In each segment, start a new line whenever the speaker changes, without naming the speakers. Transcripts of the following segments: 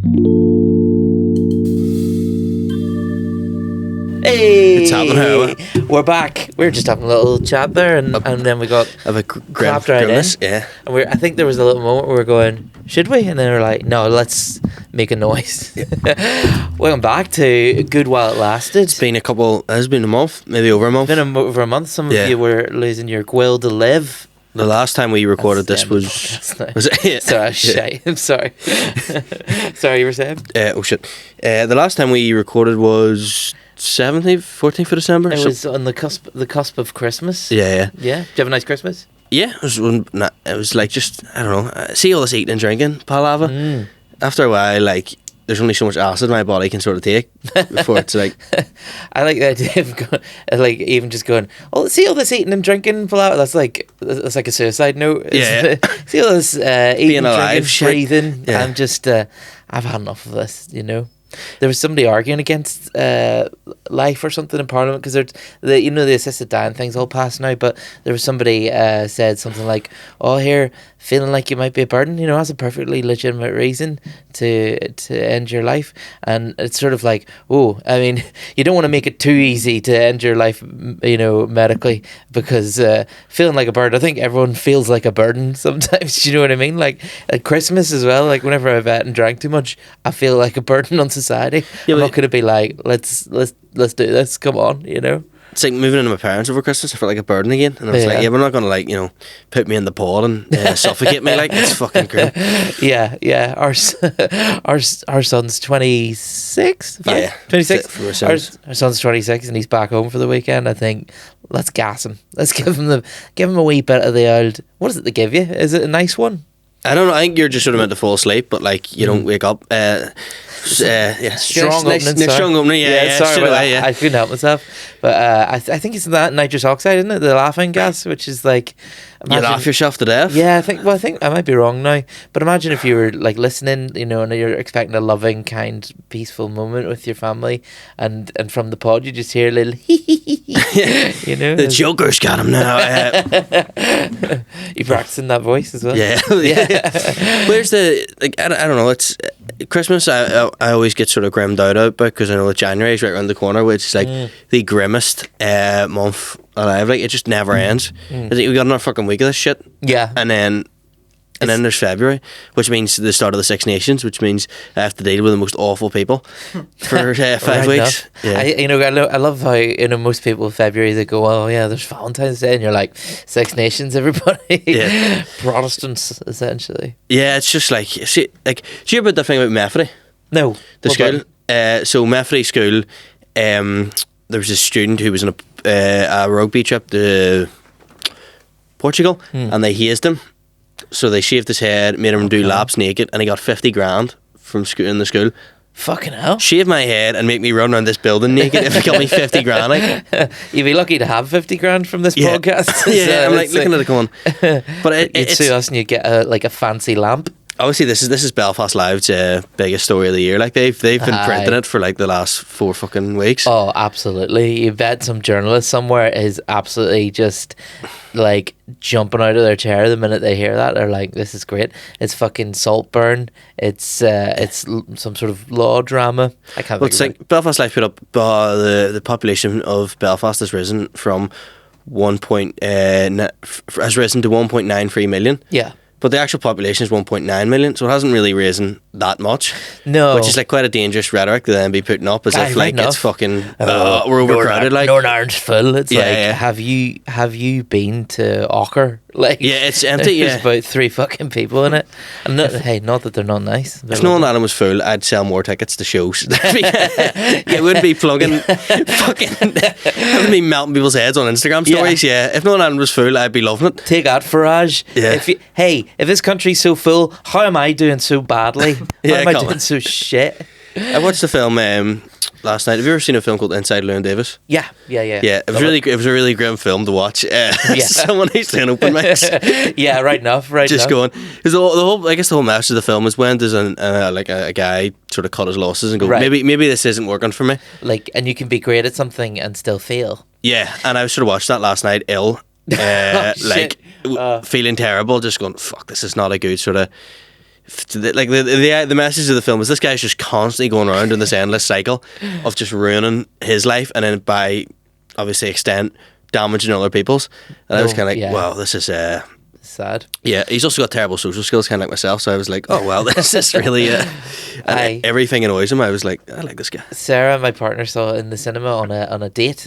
Hey,
It's happening, Howard.
we're back. We were just having a little chat there, and then we got clapped right in.
Yeah.
And I think there was a little moment where we were going, should we? And then we were like, no, let's make a noise. Welcome back to Good While It Lasted.
It's been it's been a month, maybe over a month.
It's been over a month. Some of
Yeah.
you were losing your will to live.
The last time we recorded
That's
this
the end
was...
of the podcast now.
Was it? Yeah.
Sorry, shite. I'm sorry. Sorry, you were saying?
Oh, shit. The last time we recorded was 14th of December.
It was on the cusp of Christmas.
Yeah.
Yeah? Did you have a nice Christmas?
Yeah, it was like just, I don't know, see all this eating and drinking, palava. After a while, like, there's only so much acid my body can sort of take before it's like...
I like the idea of going, like, even just going, oh, see all this eating and drinking, that's like a suicide note.
Yeah.
See all this eating,
Being alive,
drinking, breathing.
Yeah.
I'm just, I've had enough of this, you know. There was somebody arguing against life or something in Parliament because the assisted dying thing's all passed now, but there was somebody said something like, oh, here, feeling like you might be a burden, you know, that's a perfectly legitimate reason to end your life. And it's sort of like, oh, I mean, you don't want to make it too easy to end your life, you know, medically, because feeling like a burden, I think everyone feels like a burden sometimes. Do you know what I mean? Like at Christmas as well, like whenever I've ate and drank too much, I feel like a burden on society.
Yeah,
I'm not going to be like, let's do this, come on, you know.
It's like moving into my parents over Christmas. I felt like a burden again, and I was like, "Yeah, we're not gonna like, you know, put me in the pod and suffocate me like it's fucking grim."
Yeah. Our son's 26.
Yeah,
26. Our son's 26, and he's back home for the weekend. I think let's gas him. Let's give him a wee bit of the old. What is it they give you? Is it a nice one?
I don't know. I think you're just sort of meant to fall asleep, but like you don't wake up. Yeah,
Strong opening.
Strong opening. Yeah.
Sorry about that.
Yeah.
I couldn't help myself, but I think it's that nitrous oxide, isn't it? The laughing gas, which is like.
You laugh yourself to death.
Yeah, I think I might be wrong now, but imagine if you were like listening, you know, and you're expecting a loving, kind, peaceful moment with your family, and from the pod you just hear a little, you know,
the Joker's got him now.
You practicing that voice as well?
Yeah. Where's the like? I don't know. It's Christmas. I always get sort of grimmed out about because I know that January is right around the corner, which is like the grimmest month alive. Like it just never ends. We got another fucking week of this shit.
Yeah,
and then there's February, which means the start of the Six Nations, which means I have to deal with the most awful people for 5
right
weeks.
Yeah. I love how, you know, most people in February they go, oh yeah, there's Valentine's Day, and you're like, Six Nations, everybody.
Yeah.
Protestants essentially.
Yeah, it's just like see you hear about the thing about Meffrey?
No,
The school. So Meffrey School, there was a student who was on a rugby trip to Portugal, and they hazed him. So they shaved his head, made him do laps naked, and he got 50 grand from school in the school.
Fucking hell.
Shave my head and make me run around this building naked if it got me 50 grand. Like.
You'd be lucky to have 50 grand from this podcast.
Yeah, I'm like looking at it going. But
you'd sue us and you'd get a fancy lamp.
Obviously, this is Belfast Live's biggest story of the year. Like they've been printing it for like the last 4 fucking weeks.
Oh, absolutely! You bet some journalist somewhere is absolutely just like jumping out of their chair the minute they hear that. They're like, "This is great! It's fucking Saltburn. It's some sort of law drama." I can't.
Well, it's like Belfast Live put up the population of Belfast has risen from has risen to 1.93 million.
Yeah.
But the actual population is 1.9 million, so it hasn't really risen that much.
No.
Which is like quite a dangerous rhetoric to then be putting up as if like it's fucking we're overcrowded.
Northern Ireland's full. It's
yeah.
Have you been to Ochre? Like
it's empty.
There's about 3 fucking people in it. And not that they're not nice.
If Northern Ireland was full, I'd sell more tickets to shows. It wouldn't be plugging fucking. I wouldn't be melting people's heads on Instagram stories. Yeah. If Northern Ireland was full, I'd be loving it.
Take that, Farage.
Yeah.
If this country's so full, how am I doing so badly? How am I doing so shit?
I watched the film last night. Have you ever seen a film called Inside Llewyn Davis?
Yeah.
It was a really grim film to watch. Someone who's doing open mics.
Yeah, right enough.
Just going. Because the whole, I guess the whole message of the film is when does a guy sort of cut his losses and go, maybe this isn't working for me.
Like, and you can be great at something and still fail.
Yeah, and I sort of watched that last night, feeling terrible, just going, fuck, this is not a good sort of. like the message of the film is this guy's just constantly going around in this endless cycle of just ruining his life, and then by obviously extent damaging other people's. And I was kind of like, wow, this is
sad.
Yeah, he's also got terrible social skills, kind of like myself. So I was like, oh well, this is really and everything annoys him. I was like, I like this guy.
Sarah, my partner, saw it in the cinema on a date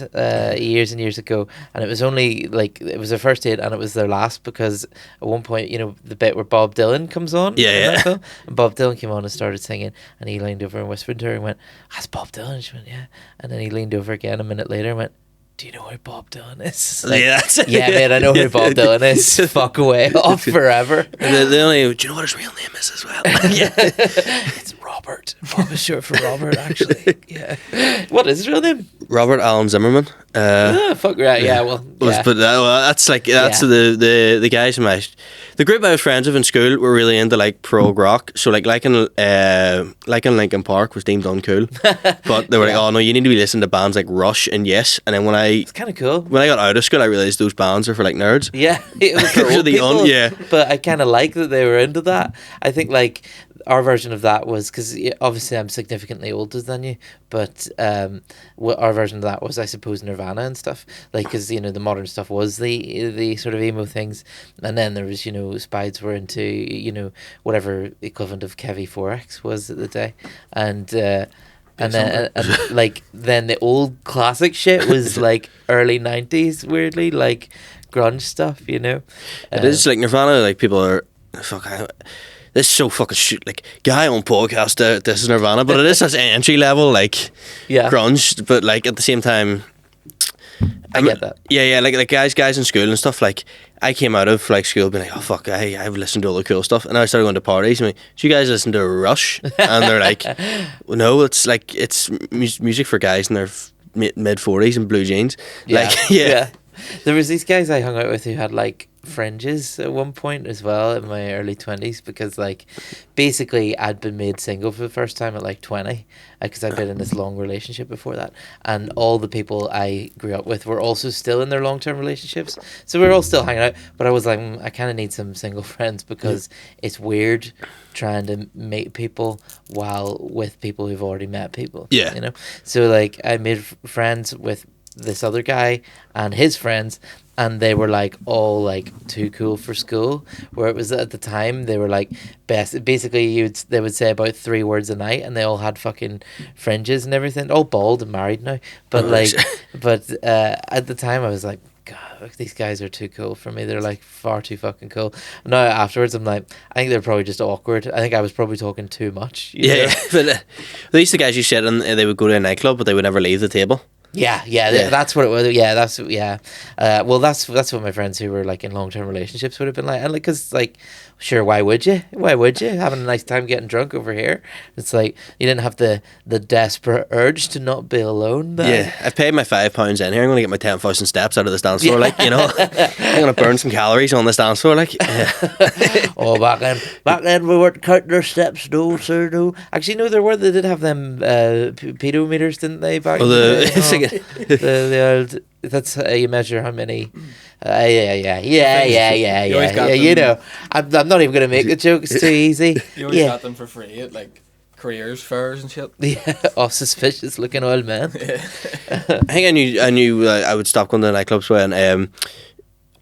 years and years ago, and it was only like it was their first date, and it was their last because at one point, you know, the bit where Bob Dylan comes on, and Bob Dylan came on and started singing, and he leaned over and whispered to her and went, "That's Bob Dylan." And she went, "Yeah," and then he leaned over again a minute later and went, "Do you know who Bob Dylan is?" Like, yeah, man, I know who Bob Dylan is. Fuck away, off forever.
The only, do you know what his real name is as well?
It's Robert. Bob is short for Robert, actually. Yeah. What is his real name?
Robert Alan Zimmerman.
Fuck right. Yeah. Well. Yeah.
But that's like the guys in the group I was friends with in school were really into like prog rock. So like in Linkin Park was deemed uncool, but they were like, oh no, you need to be listening to bands like Rush and Yes. And then it's
kind of cool.
When I got out of school, I realized those bands are for like nerds.
Yeah, it was for old people.
Yeah.
But I kind of like that they were into that. I think like our version of that was because obviously I'm significantly older than you, but our version of that was, I suppose, Nirvana and stuff. Like, because you know the modern stuff was the sort of emo things, and then there was, you know, Spides were into, you know, whatever equivalent of Kevy 4X was at the day, and then like then the old classic shit was like early 90s, weirdly, like grunge stuff, you know.
It is like Nirvana, like people are this is so fucking shit. Like, guy on podcast, this is Nirvana, but it is such entry level, like, grunge. But like at the same time,
I get that.
Yeah, like guys in school and stuff. Like, I came out of like school being like, oh fuck, I've listened to all the cool stuff, and I started going to parties. And I'm like, do you guys listen to Rush? And they're like, well, no, it's like it's music for guys in their mid 40s and blue jeans.
Yeah.
Like, yeah.
There was these guys I hung out with who had like fringes at one point as well in my early 20s, because like basically I'd been made single for the first time at like 20, because I'd been in this long relationship before that, and all the people I grew up with were also still in their long-term relationships, so we were all still hanging out, but I was like, I kind of need some single friends, because it's weird trying to meet people while with people who've already met people, you know. So like I made friends with this other guy and his friends, and they were like all like too cool for school, where it was at the time they were like basically they would say about 3 words a night, and they all had fucking fringes and everything, all bald and married now, but like but at the time I was like, God, these guys are too cool for me. They're like far too fucking cool. Now afterwards I'm like, I think they're probably just awkward. I think I was probably talking too much, you know?
But these the guys you said, and they would go to a nightclub but they would never leave the table.
Yeah, that's what it was. Well, that's what my friends who were like in long-term relationships would have been like, and like, cause like, sure, why would you having a nice time getting drunk over here? It's like you didn't have the desperate urge to not be alone then.
Yeah, I've paid my £5 in here. I'm gonna get my 10,000 steps out of this dance floor, like, you know. I'm gonna burn some calories on this dance floor, like.
Oh, back then we weren't counting our steps, no sir, no. Actually, no, they did have them pedometers, didn't they, back in the old, that's how you measure how many. Yeah. You know, I'm not even gonna make the jokes too easy.
You always got them for free at like careers fairs and shit.
Yeah, suspicious looking old man.
I think I knew I would stop going to nightclubs when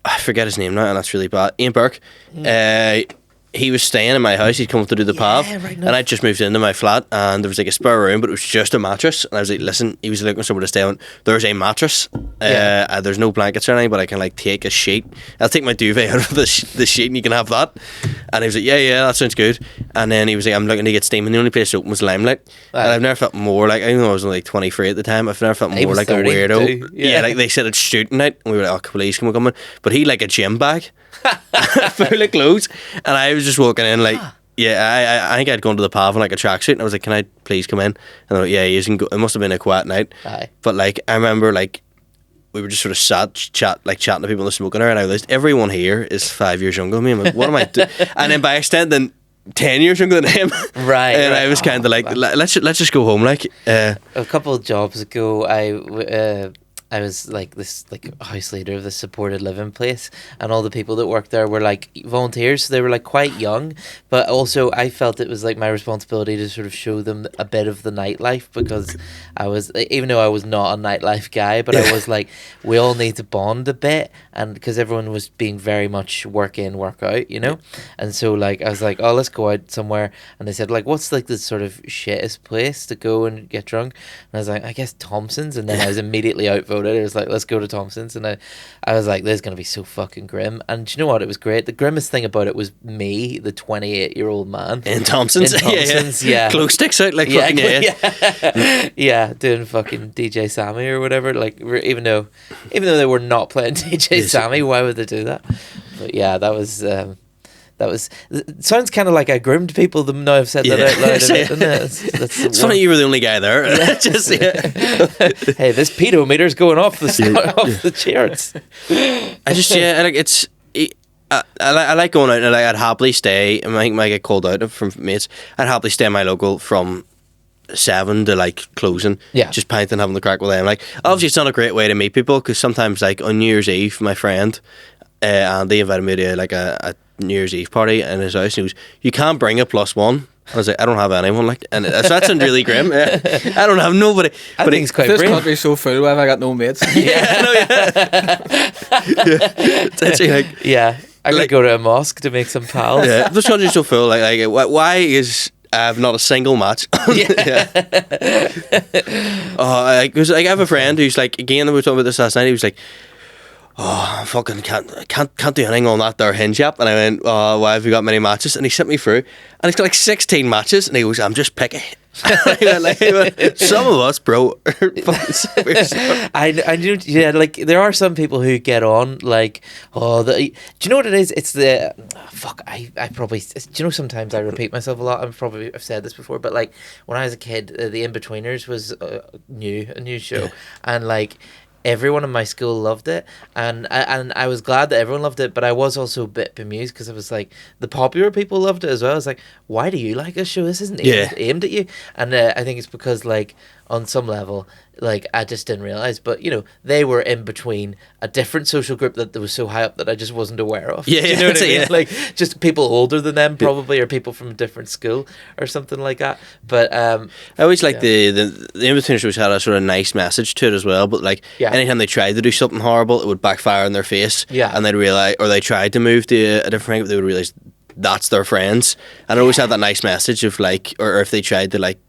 I forget his name now, and that's really bad. Ian Burke. He was staying in my house. He'd come up to do the pav, and I just moved into my flat, and there was like a spare room, but it was just a mattress. And I was like, listen, he was looking for somewhere to stay on. There's a mattress. There's no blankets or anything, but I can like take a sheet. I'll take my duvet out of the sheet, and you can have that. And he was like, yeah, that sounds good. And then he was like, I'm looking to get steaming. The only place open was Limelight, and I've never felt more like, even though I was only like 23 at the time, I've never felt more like a weirdo. Yeah, like they said it's shooting night, and we were like, oh, please, can we come in? But he like a gym bag full of clothes, and I was just walking in like, I think I'd gone to the pav in like a tracksuit, and I was like, can I please come in? And they're like, yeah, you can go. It must have been a quiet night. But like I remember like we were just sort of chatting to people in the smoking area, and I realised everyone here is 5 years younger than me. I'm like, what am I doing? And then by extent then 10 years younger than him.
Right.
And I was kind of like, let's just go home. Like
a couple of jobs ago, I I was like this like house leader of the supported living place, and all the people that worked there were like volunteers, so they were like quite young, but also I felt it was like my responsibility to sort of show them a bit of the nightlife, because I was, even though I was not a nightlife guy, but I was like, we all need to bond a bit, and because everyone was being very much work in, work out, you know, and so like I was like, oh, let's go out somewhere, and they said like, what's like the sort of shittest place to go and get drunk, and I was like, I guess Thompson's, and then I was immediately outvoted. It was like, let's go to Thompson's, and I was like, this is gonna be so fucking grim, and do you know what? It was great. The grimmest thing about it was me, the 28-year-old man
In Thompson's,
yeah.
Glow sticks out like fucking
yeah, doing fucking DJ Sammy or whatever. Like, even though they were not playing DJ Sammy, why would they do that? But yeah, that was. It sounds kind of like I groomed people. Now I've said that out loud, doesn't it?
It's funny you were the only guy there. Just,
hey, this pedometer's going off the charts.
I just like it's. I like going out, and like, I'd happily stay. I might get called out from mates. I'd happily stay in my local from 7 to like closing.
Yeah,
just pinting, having the crack with them. Like, obviously, it's not a great way to meet people, because sometimes, like on New Year's Eve, my friend Andy invited me to like a New Year's Eve party in his house, and he was, you can't bring a +1. I was like, I don't have anyone, like, and so that sounds really grim. Yeah. I don't have nobody.
But it's quite
this
brave.
country's so full, why have I got no mates?
Yeah, no, It's actually like,
yeah, I could go to a mosque to make some pals.
Yeah, this country's so full. Like, why is I have not a single match? Yeah. Because I have a friend who's like, again, we were talking about this last night. He was like, oh, I fucking can't do anything on that there Hinge app. And I went, oh, why have you got many matches? And he sent me through, and he's got like 16 matches, and he goes, I'm just picky. Some of us, bro, are fucking serious.
I do, yeah, like there are some people who get on like, do you know what it is? It's the I probably, do you know, sometimes I repeat myself a lot. I've said this before, but like when I was a kid, the In-Betweeners was a new show, and like everyone in my school loved it, and I was glad that everyone loved it, but I was also a bit bemused, because I was like, the popular people loved it as well. I was like, why do you like this show? This isn't aimed at you. And I think it's because like on some level, like I just didn't realise, but you know, they were in between a different social group that was so high up that I just wasn't aware of.
Yeah,
do you know what I mean?
Yeah.
Like just people older than them probably, or people from a different school or something like that. But I
always like the In-Betweeners always had a sort of nice message to it as well, but like anytime they tried to do something horrible, it would backfire in their face.
Yeah.
And they'd realise, or they tried to move to a different thing, but they would realise that's their friends. And it always had that nice message of like, or if they tried to like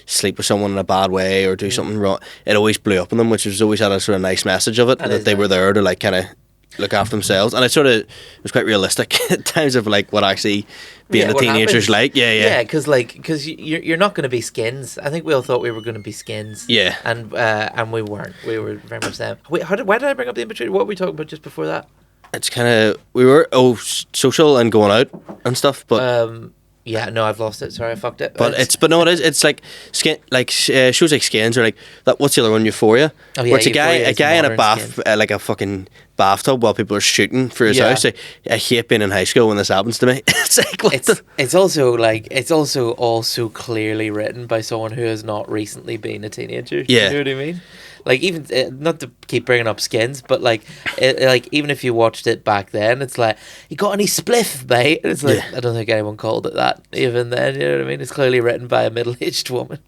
sleep with someone in a bad way or do something wrong, it always blew up on them, which was always had a sort of nice message of it, that they were there to like kind of look after themselves. And it was quite realistic at times of like what actually being a teenager's like. Yeah,
because you're not going to be skins. I think we all thought we were going to be skins.
Yeah.
And we weren't. We were very much them. Wait, why did I bring up the In-Betweeners? What were we talking about just before that?
It's kind of, we were social and going out and stuff, but
yeah, no, I've lost it. Sorry, I fucked it.
But it's like skin, like shows like Skins, or like that. What's the other one? Euphoria.
Oh, yeah,
where it's
Euphoria
a guy in a
modern
bath, like a fucking bathtub, while people are shooting for his house. I hate being in high school when this happens to me. It's like
it's also also clearly written by someone who has not recently been a teenager.
Yeah,
you know what I mean? Like, even not to keep bringing up Skins, but like even if you watched it back then, it's like, you got any spliff, mate? And it's like, I don't think anyone called it that even then. You know what I mean? It's clearly written by a middle-aged woman.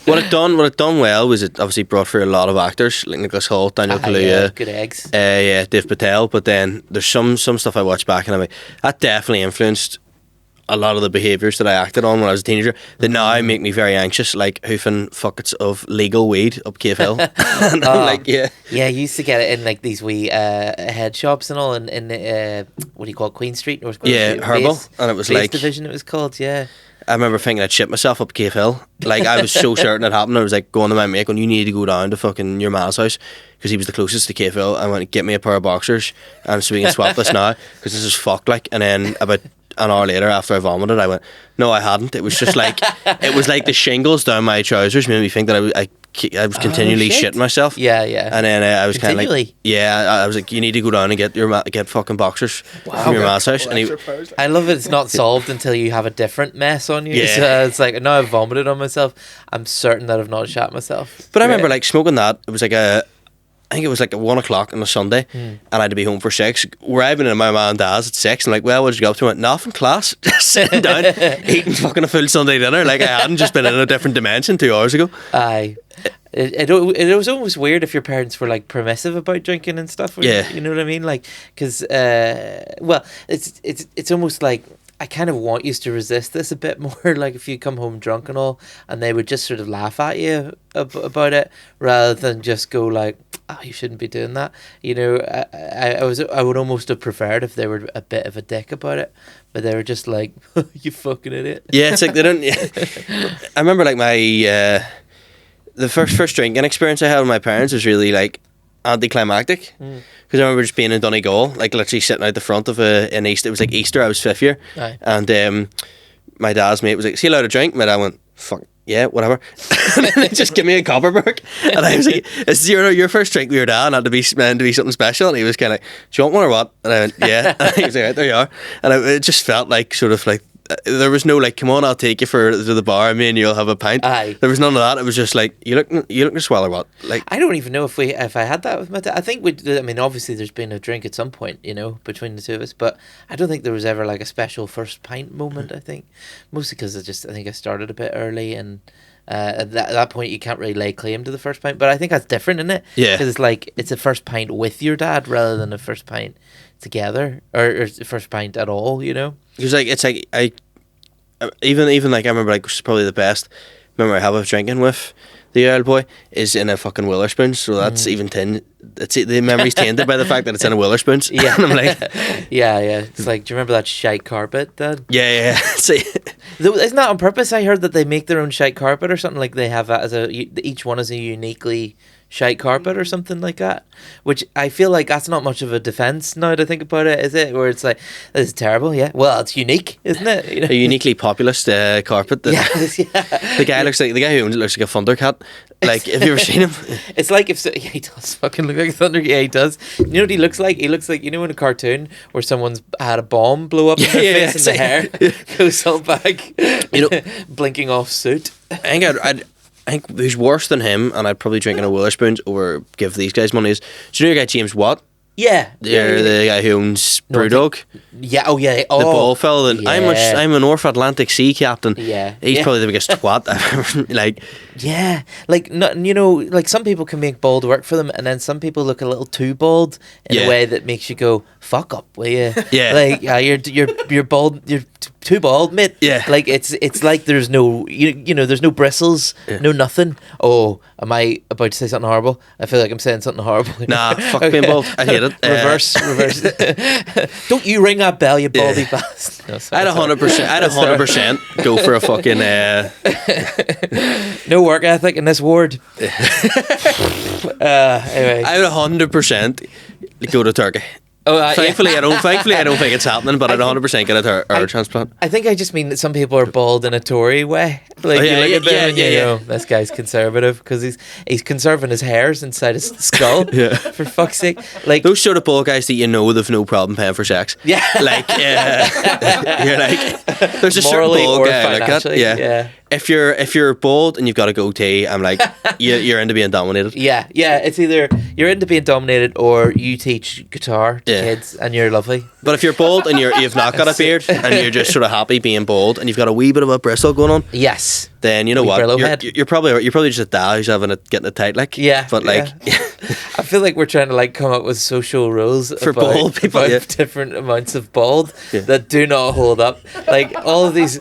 What it done well was it obviously brought through a lot of actors like Nicholas Hoult, Daniel Kaluuya,
good eggs.
Dave Patel. But then there's some stuff I watched back, and I'm like, that definitely influenced a lot of the behaviours that I acted on when I was a teenager that now make me very anxious, like hoofing fuckets of legal weed up Cave Hill. And I'm like, yeah,
you used to get it in like these wee head shops and all in what do you call it, Queen Street, North Queen Street,
Herbal, and it was
Base
like
Division, it was called. Yeah,
I remember thinking I'd shit myself up Cave Hill. Like, I was so certain it happened. I was like going to my mate going, you need to go down to fucking your ma's house, because he was the closest to Cave Hill. I went, get me a pair of boxers, and so we can swap this now, because this is fucked. Like, and then about an hour later, after I vomited, I went, no, I hadn't. It was just like, it was like the shingles down my trousers made me think that I was continually shitting myself.
Yeah.
And then I was kind of like, I was like, you need to go down and get fucking boxers from your ma's house. And
I love it. It's not solved until you have a different mess on you.
Yeah.
So it's like, now I've vomited on myself, I'm certain that I've not shat myself.
But I remember like smoking that. It was like I think it was like at 1 o'clock on a Sunday, and I had to be home for 6. We're arriving in my mum and dad's at 6. I'm like, well, what did you go up to? I went, nothing, class. Just sitting down, eating fucking a full Sunday dinner. Like I hadn't just been in a different dimension 2 hours ago.
Aye. It was almost weird if your parents were like permissive about drinking and stuff.
Yeah.
You know what I mean? Like, because, well, it's almost like, I kind of want you to resist this a bit more, like if you come home drunk and all, and they would just sort of laugh at you about it, rather than just go like, "Oh, you shouldn't be doing that." You know, I would almost have preferred if they were a bit of a dick about it, but they were just like, "You fucking idiot."
Yeah, it's like they don't. I remember like my the first drinking experience I had with my parents was really like anticlimactic. Because I remember just being in Donegal, like literally sitting out the front of an Easter. It was like Easter. I was 5th year,
Aye.
and my dad's mate was like, "See you allowed to drink?" My dad went, "Fuck yeah, whatever." And then just give me a Copperberg, and I was like, "Is your first drink with your dad had to be meant to be something special?" And he was kind of like, "Do you want one or what?" And I went, "Yeah." And he was like, "Right, there you are." And it just felt like sort of like. There was no like, "Come on, I'll take you to the bar, and me and you'll have a pint."
Aye.
There was none of that. It was just like, you looking to swallow what? Like,
I don't even know if I had that with my dad. I think I mean, obviously, there's been a drink at some point, you know, between the two of us, but I don't think there was ever like a special first pint moment. I think mostly because I think I started a bit early, and at that point you can't really lay claim to the first pint. But I think that's different, isn't it?
Yeah.
Because it's like it's a first pint with your dad rather than a first pint together, or first pint at all. You know.
because like it's like even like I remember like probably the best memory I have of drinking with the old boy is in a fucking Witherspoon. So that's even the memory's tainted by the fact that it's in a Witherspoon.
Yeah.
And I'm like,
yeah. It's like, do you remember that shite carpet, Dad?
yeah. See,
Isn't that on purpose? I heard that they make their own shite carpet or something, like they have that as each one is a uniquely shite carpet or something like that, which I feel like that's not much of a defense now that I think about it, is it? Where it's like, this is terrible. Yeah, well, it's unique, isn't it? You know?
a uniquely populist carpet. That
Yeah.
the guy who owns it looks like a Thundercat. Like, have you ever seen him?
It's like yeah, he does fucking look like a thunder. Yeah, he does. You know what he looks like? He looks like, you know, in a cartoon where someone's had a bomb blow up in their face and the hair goes all back,
You know,
blinking off suit.
I think who's worse than him, and I'd probably drink in a Witherspoons over give these guys money, is, do you know your guy James Watt?
Yeah.
The guy who owns Brewdog.
Yeah. Oh yeah.
The
Oh,
ball fella.
yeah.
I'm a North Atlantic Sea captain.
Yeah.
He's
Yeah.
probably the biggest twat I've ever, like.
Yeah, like you know, like some people can make bald work for them, and then some people look a little too bald in a way that makes you go, "Fuck up, will you?"
Yeah.
Like you're bald, you're too bald, mate.
Yeah.
Like it's like there's no you know there's no bristles, no nothing. Oh, am I about to say something horrible? I feel like I'm saying something horrible.
Nah, fuck being bald. I hate it.
Reverse. Don't you ring that bell, you baldy bastard. No, sorry,
I'd 100% go for a fucking.
no work ethic in this ward. Anyway,
I would 100% go to Turkey.
Oh,
Thankfully, I don't think it's happening, but I'd 100% get a transplant.
I think I just mean that some people are bald in a Tory way. Like, you look at them and you know, this guy's conservative because he's conserving his hairs inside his skull.
Yeah.
For fuck's sake. Like,
Those sort of bald guys that you know they've no problem paying for sex.
Yeah.
Like, you're like, there's a certain
morally
bald
or
guy like that.
financially. Yeah.
If you're bald and you've got a goatee, I'm like, you're into being dominated.
Yeah. It's either you're into being dominated or you teach guitar to kids and you're lovely.
But if you're bald and you've not got a beard and you're just sort of happy being bald and you've got a wee bit of a bristle going on,
Yes.
then you know
Wee
what,
Brillo head.
you're probably just a dad who's getting it tight, like.
Yeah.
But like,
I feel like we're trying to like come up with social rules
For
about,
bald people,
about different amounts of bald
Yeah.
that do not hold up. Like all of these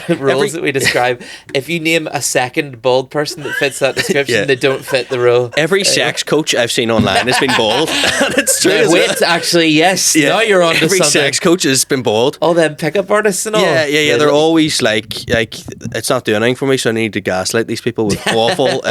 rules that we describe, if you name a second bald person that fits that description,
Yeah.
they don't fit the rule.
every sex coach I've seen online has been bald. And it's true.
Wait,
as well.
actually, yes. Now you're on to
Every
something.
sex coach has been bald.
All them pickup artists and all.
Yeah. They're always like it's not doing anything for me, so I need to gaslight these people with awful.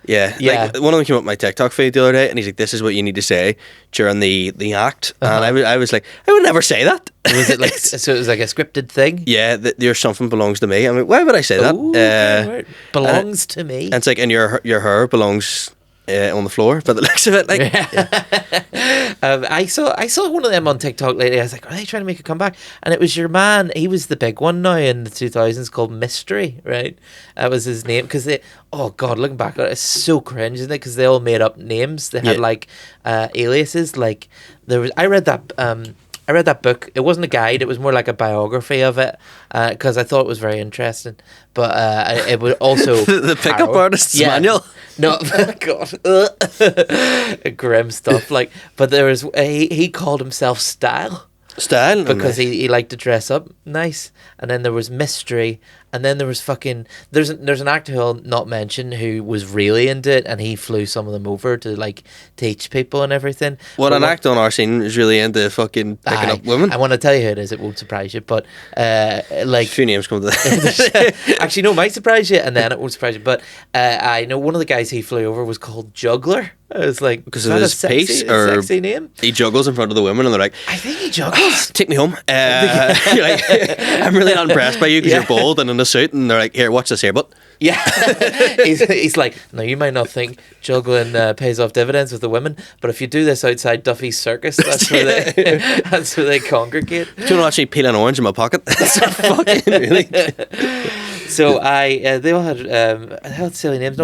Yeah. Like one of them came up my TikTok feed the other day, and he's like, "This is what you need to say during the act," and I was like, "I would never say that."
Was it like so? It was like a scripted thing.
Yeah, your something belongs to me. I mean, why would I say that?
Ooh, okay, right. Belongs to me.
And it's like, and your hair belongs on the floor by the looks of it. Like,
I saw one of them on TikTok lately. I was like, are they trying to make a comeback? And it was your man. He was the big one now in the 2000s called Mystery, right? That was his name because they. Oh God, looking back on it, it's so cringe, isn't it? Because they all made up names. They had like aliases. Like there was. I read that book. It wasn't a guide. It was more like a biography of it because I thought it was very interesting. But it would also
the pickup artist's manual.
No, God, grim stuff. Like, but there was he called himself Style because he liked to dress up nice. And then there was Mystery, and then there was fucking there's an actor who I'll not mention who was really into it, and he flew some of them over to like teach people and everything.
Well, an actor on our scene is really into fucking picking up women.
I want to tell you who it is. It won't surprise you, but like
a few names come to that.
Actually, no, might surprise you, and then it won't surprise you. But I know one of the guys he flew over was called Juggler. I was like,
because of his pace or
sexy name.
He juggles in front of the women, and they're like,
I think he juggles.
Take me home. You're like, I'm really not impressed by you because you're bald and in a suit, and they're like, here, watch this here, but.
Yeah, he's like, no, you might not think juggling pays off dividends with the women, but if you do this outside Duffy's Circus, that's where they congregate.
Do you want to actually peel an orange in my pocket? That's fucking really.
So they all had silly names.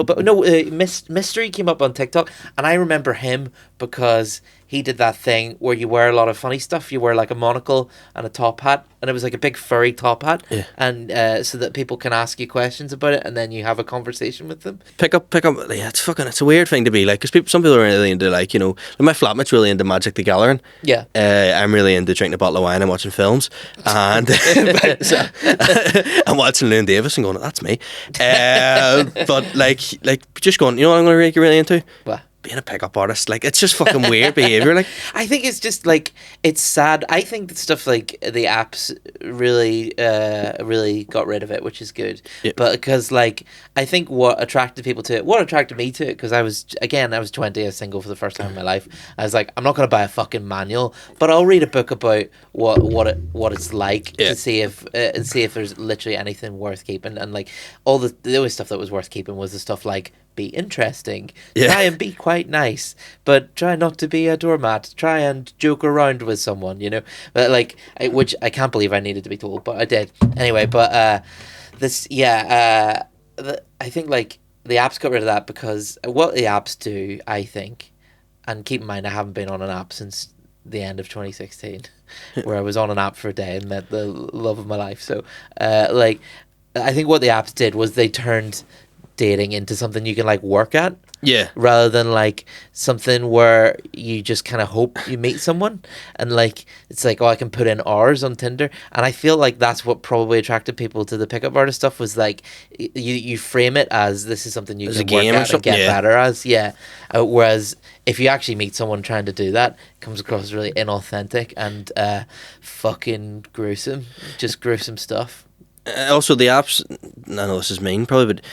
Mystery came up on TikTok, and I remember him because he did that thing where you wear a lot of funny stuff. You wear like a monocle and a top hat, and it was like a big furry top hat, and so that people can ask you questions about it, and then you have a conversation with them.
Pick up. Yeah, it's a weird thing to be like, because some people are really into like, you know, like my flatmate's really into Magic the Gathering.
Yeah.
I'm really into drinking a bottle of wine and watching films, and I'm watching Llewyn Davis and going, that's me. But like just going, you know what I'm going to get really into?
What?
Being a pickup artist. Like, it's just fucking weird behaviour. Like,
I think it's just like, it's sad. I think that stuff like the apps really got rid of it, which is good.
Yeah.
But because like, I think what attracted me to it, because I was 20, I was single for the first time in my life. I was like, I'm not going to buy a fucking manual, but I'll read a book about what it's like to see if there's literally anything worth keeping. And like all the only stuff that was worth keeping was the stuff like, be interesting, try and be quite nice, but try not to be a doormat, try and joke around with someone, you know. But like, which I can't believe I needed to be told, but I did anyway. But I think like the apps got rid of that, because what the apps do, I think, and keep in mind I haven't been on an app since the end of 2016 where I was on an app for a day and met the love of my life. So like, I think what the apps did was they turned dating into something you can like work at, rather than like something where you just kind of hope you meet someone, and like it's like, oh, I can put in hours on Tinder. And I feel like that's what probably attracted people to the pickup artist stuff, was like you frame it as this is something you can work at and get better as, whereas if you actually meet someone trying to do that, it comes across as really inauthentic and fucking gruesome, just gruesome stuff.
Also, the apps, I know this is mean probably, but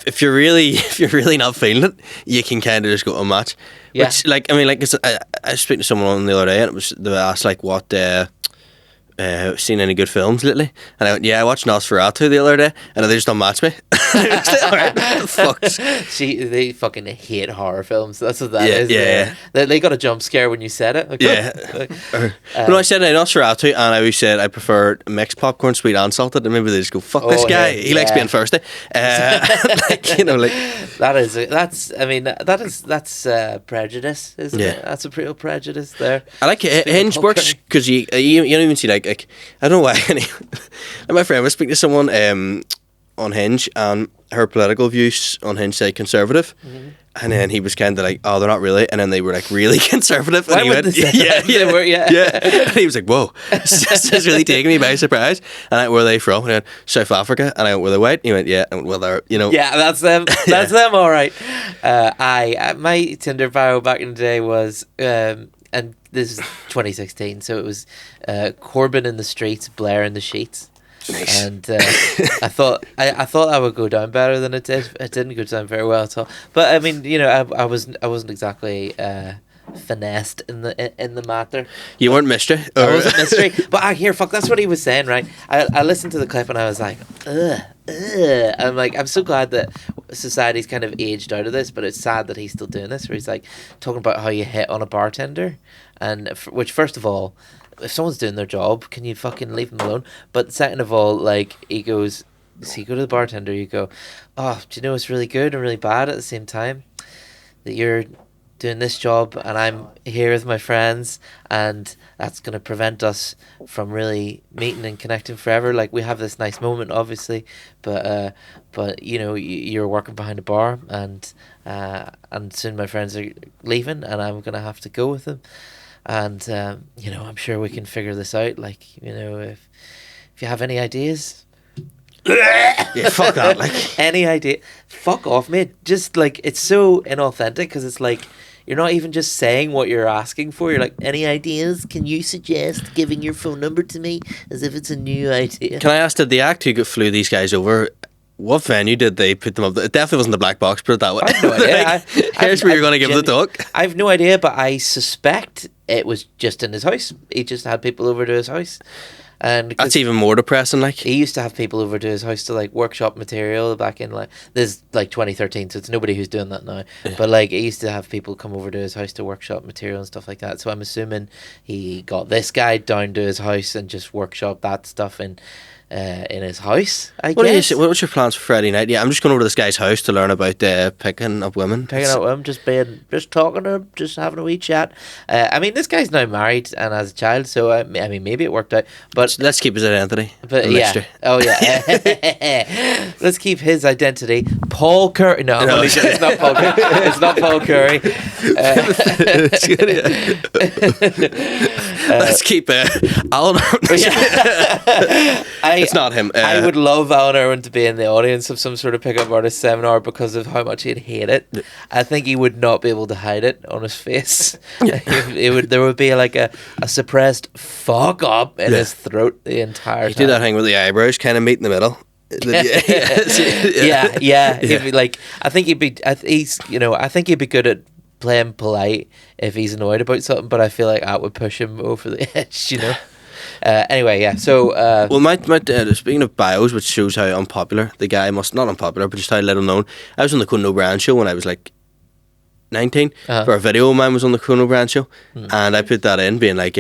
if you're really not feeling it, you can kind of just go to a match.
Yeah.
Which, like, I mean, like, I was speaking to someone on the other day, and they asked like, what seen any good films lately? And I went, I watched Nosferatu the other day, and they just don't match me. Alright, what the fuck?
They fucking hate horror films. That's what that is. Yeah. They got a jump scare when you said it. Like,
no, I said Nosferatu, and I always said I prefer mixed popcorn, sweet and salted, and maybe they just go, fuck this guy. He likes being thirsty. Like, you know, like
that's prejudice, isn't it? That's a real prejudice there.
I like it. Hinge works because you don't even see like I don't know why. My friend was speaking to someone on Hinge, and her political views on Hinge say conservative, and then he was kind of like, oh, they're not really, and then they were like really conservative.
Why
and he
would
went,
they say
yeah. And he was like, whoa, this is really taking me by surprise. And I went, where are they from? And I went, South Africa. And I went, were they white? And he went, yeah. And well, they're, you know,
that's them. That's them, all right. My Tinder bio back in the day was and this is 2016, so it was Corbyn in the streets, Blair in the sheets. Nice. And I thought I would go down better than it did. It didn't go down very well at all. But I mean, you know, I wasn't exactly finessed in the matter.
You weren't mystery.
That wasn't mystery. But fuck, that's what he was saying, right? I listened to the clip and I was like, ugh. I'm like, I'm so glad that society's kind of aged out of this, but it's sad that he's still doing this, where he's like talking about how you hit on a bartender, and which, first of all, if someone's doing their job, can you fucking leave them alone? But second of all, like, he goes, so you go to the bartender, you go, oh, do you know what's really good and really bad at the same time? That you're doing this job and I'm here with my friends, and that's going to prevent us from really meeting and connecting forever. Like, we have this nice moment, obviously, but you know, you're working behind a bar, and soon my friends are leaving and I'm going to have to go with them, and you know, I'm sure we can figure this out. Like, you know, if you have any ideas.
Yeah, fuck that. Like,
any idea? Fuck off, mate. Just like, it's so inauthentic, because it's like you're not even just saying what you're asking for. You're like, any ideas? Can you suggest giving your phone number to me, as if it's a new idea?
can I ask, did the act who flew these guys over, what venue did they put them up? It definitely wasn't the Black Box, put it that way.
I have no idea.
Like, here's where you're going to give the talk.
I have no idea, but I suspect it was just in his house. He just had people over to his house. And
That's even more depressing. Like,
he used to have people over to his house to like workshop material back in, like, this is like 2013, so it's nobody who's doing that now.
Yeah.
But like, he used to have people come over to his house to workshop material and stuff like that. So I'm assuming he got this guy down to his house and just workshop that stuff in his house, I guess.
What's your plans for Friday night? Yeah, I'm just going over to this guy's house to learn about picking up women.
Picking up him, just talking to him, just having a wee chat. I mean, this guy's now married and has a child, so I mean, maybe it worked out. But
let's keep his identity.
But yeah,
mystery.
oh yeah, let's keep his identity. Paul Curry. No, I'm only joking. It's not Paul Curry. It's not Paul Curry.
Let's keep Alan. It's not him.
I would love Alan Irwin to be in the audience of some sort of pickup artist seminar, because of how much he'd hate it.
Yeah.
I think he would not be able to hide it on his face. There would be like a suppressed fuck up in his throat the entire time.
You do that thing with the eyebrows, kind of meet in the middle.
Yeah. He'd be like, I think he'd be. I think he'd be good at playing polite if he's annoyed about something, but I feel like that would push him over the edge. You know. Anyway, yeah. So,
well, my speaking of bios, which shows how unpopular the guy must, not unpopular, but just how little known. I was on the Conan O'Brien show when I was like 19, for a video of mine was on the Conan O'Brien show, and I put that in, being like,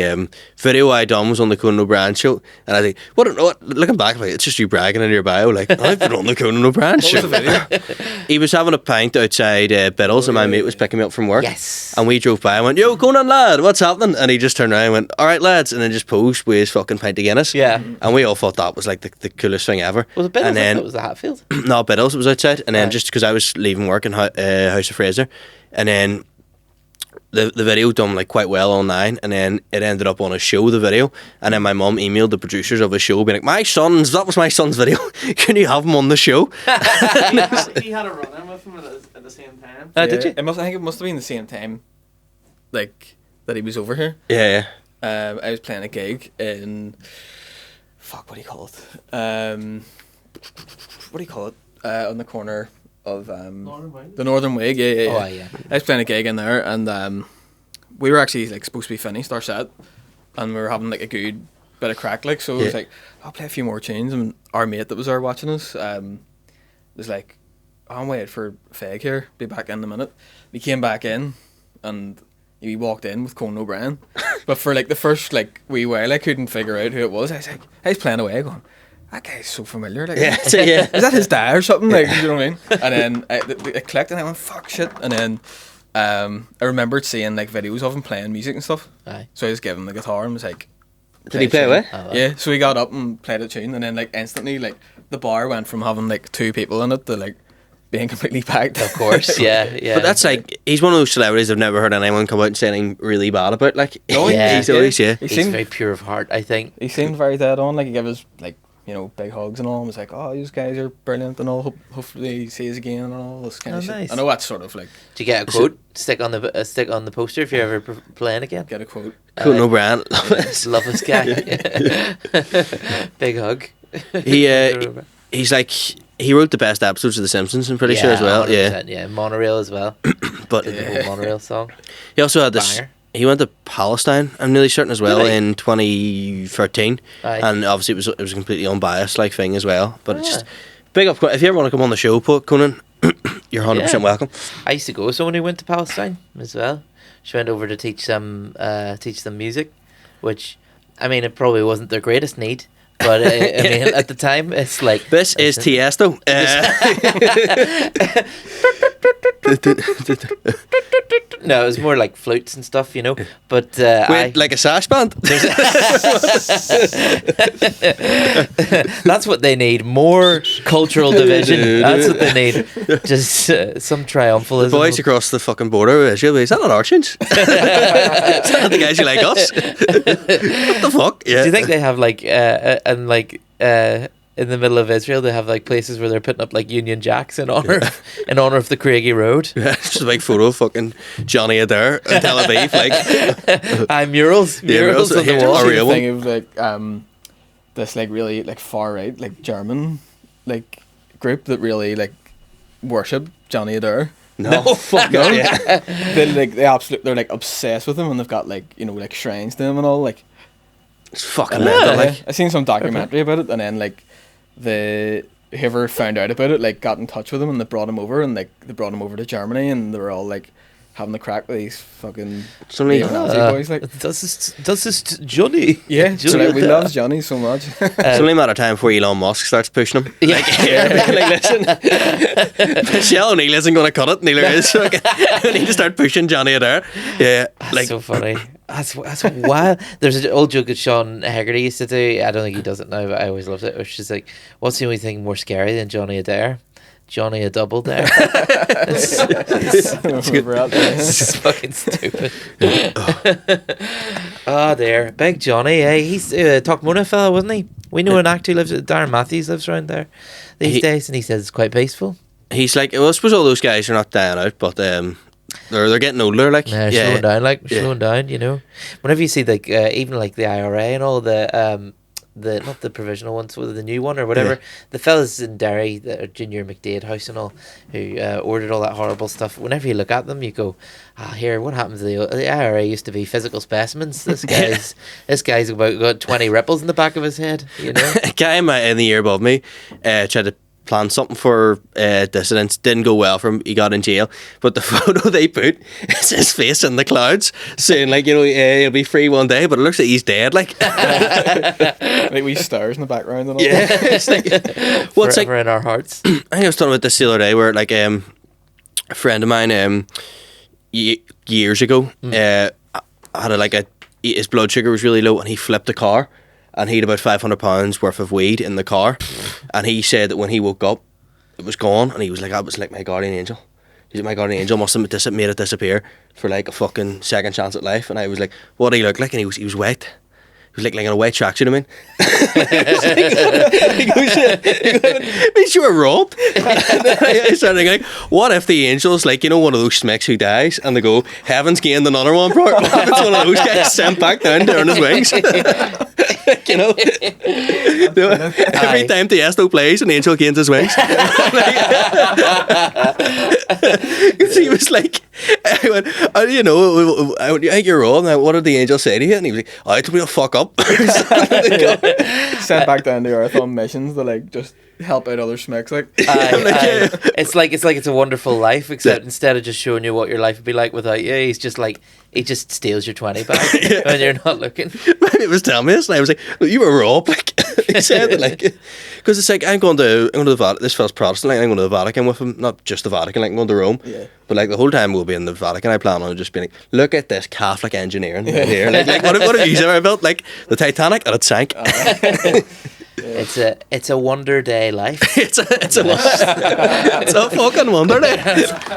video I done was on the Conan O'Brien show, and I think, what looking back, like, it's just you bragging in your bio, like, I've been on the Conan O'Brien show.
What was the video?
He was having a pint outside Biddles, and my mate was picking me up from work.
Yes.
And we drove by and went, yo, Conan lad, what's happening? And he just turned around and went, alright lads, and then just posed with his fucking pint of Guinness.
Yeah.
And we all thought that was like the coolest thing ever.
Was it Biddles?
And then,
it was the Hatfield.
no, Biddles, it was outside. And then
Right.
just because I was leaving work in House of Fraser, and then the video done like quite well online, and then it ended up on a show, the video, and then my mum emailed the producers of a show being like, that was my son's video, can you have him on the show?
he had a run-in with him at the same time.
Did you?
I think it must have been the same time, like, that he was over here.
Yeah.
I was playing a gig in, what do you call it? On the corner of
Northern Way.
the Northern Way. Yeah.
Oh, yeah.
I was playing a gig in there, and we were actually like supposed to be finished our set, and we were having like a good bit of crack, like, so it was like, I'll play a few more tunes, and our mate that was there watching us was like, I'm waiting for Feg here, be back in a minute. He came back in, and he walked in with Conan O'Brien, but for like the first like wee while I couldn't figure out who it was. I was like, I was playing away going, that guy's so familiar, like,
Yeah.
is that his dad or something, like, you know what I mean? And then it clicked, and I went, fuck shit. And then I remembered seeing like videos of him playing music and stuff.
Aye.
So I just gave him the guitar and was like,
Did he
a
play
tune.
away?
Oh,
Yeah, so he got up and played a tune, and then like instantly, like, the bar went from having like 2 people in it to like being completely packed.
Of course, yeah.
But that's like, he's one of those celebrities I've never heard anyone come out and say anything really bad about. Like,
No,
Yeah.
he's always,
He
He's
seemed
very pure of heart, I think.
he seemed very dead on. Like, he gave us like, you know, big hugs and all, and was like, oh, these guys are brilliant and all. Hopefully see us again and all this kind
Oh,
of shit.
nice.
I know that's sort of like,
Do you get a quote? Stick on the poster if you're ever playing again.
get a quote.
Conan O'Brien.
Love this guy. Big hug.
He's like, he wrote the best episodes of The Simpsons, I'm pretty sure as well. Yeah.
100%, yeah. Monorail as well.
But
The whole Monorail song.
he also had this.
Banger.
He went to Palestine, I'm nearly certain as well,
Did he?
in 2013,
Aye.
and obviously it was a completely unbiased like thing as well. But it's
Ah.
just big up. If you ever want to come on the show, Conan, you're 100%
Yeah.
welcome.
I used to go with someone who went to Palestine as well. She went over to teach them music, which, I mean, it probably wasn't their greatest need, but I mean, at the time, it's like
This is Tiesto.
no, it was more like flutes and stuff, you know. But
Wait, like a sash band?
that's what they need. More cultural division. That's what they need. Just some triumphalism.
Boys across the fucking border with Israel. Is that not our tunes? Is that not the guys who like us? What the fuck? Yeah.
Do you think they have like in the middle of Israel they have like places where they're putting up like Union Jacks in honor of the Craigie Road?
Yeah, it's just a big photo of fucking Johnny Adair in Tel Aviv, like
Murals on
murals
the
here.
wall.
Are real
thing of like this like really like far right like German like group that really like worship Johnny Adair.
no, fuck
No?
yeah.
They're like obsessed with him, and they've got like, you know, like shrines to him and all. Like,
It's fucking mental, like.
I seen some documentary about it, and then like whoever found out about it like got in touch with him, and they brought him over, and like they brought him over to Germany, and they were all like having the crack with these fucking
Suddenly,
Nazi boys. Like,
Does this Johnny?
yeah, so
Johnny
like, we
Adair.
love Johnny so much.
it's only a matter of time before Elon Musk starts pushing him.
Yeah.
Like, listen, Michelle O'Neill isn't going to cut it, neither is. We need to start pushing Johnny Adair. Yeah, like,
So funny. That's wild. There's an old joke that Sean Hegarty used to do. I don't think he does it now, but I always loved it. Which is like, what's the only thing more scary than Johnny Adair? Johnny a double dare.
Remember out there.
It's fucking stupid. Oh, there. Big Johnny, eh? He's a Talkmona fella, wasn't he? We know an actor who lives, Darren Matthews lives around there these days, and he says it's quite peaceful.
he's like, well, I suppose all those guys are not dying out, but they're getting older, like.
Yeah, slowing down, you know. Whenever you see like even like the IRA and all the not the provisional ones, but the new one or whatever,
Yeah.
the fellas in Derry, the Junior McDade House and all, who ordered all that horrible stuff. Whenever you look at them, you go, here, what happened to the IRA? Used to be physical specimens. This guy's got 20 ripples in the back of his head, you know.
A guy in the year above me tried to plan something for dissidents. Didn't go well for him. He got in jail. But the photo they put is his face in the clouds, saying like, you know, he'll be free one day. But it looks like he's dead. Like,
Like wee stars in the background and all.
yeah, it's like, well, it's like,
Forever in our hearts.
I think I was talking about this the other day, where like a friend of mine years ago had his blood sugar was really low, and he flipped a car, and he had about £500 worth of weed in the car, and he said that when he woke up, it was gone, and he was like, "That was like my guardian angel." He's like, "My guardian angel must have made it disappear for like a fucking second chance at life." And I was like, "What did he look like?" And he was white. He was like in a white tracksuit, I mean. He goes, means you were robbed. And then I started thinking, like, what if the angel's like, you know, one of those smicks who dies, and they go, heaven's gained another one, bro. What if it's one of those guys sent back down to earn his wings? You know? Every time Tiesto plays, an angel gains his wings. Because he was like, I went, you know, I think you're wrong. What did the angel say to you? And he was like, I told me to fuck up.
Sent back down to earth on missions to like just help out other smicks. Like,
It's like It's a Wonderful Life, except instead of just showing you what your life would be like without you, he's just like, he just steals your 20 back when you're not looking.
He was telling me this, and I was like, "Look, you were robbed." Like, he said that, like, because it's like, I'm going to the Vatican. This fella's Protestant, like, I'm going to the Vatican with him, not just the Vatican, like, I'm going to Rome.
Yeah.
But like the whole time we'll be in the Vatican, I plan on just being like, look at this Catholic engineering right here. Like what have you ever built? Like the Titanic, and it sank.
It's a wonder day life.
It's a fucking wonder day.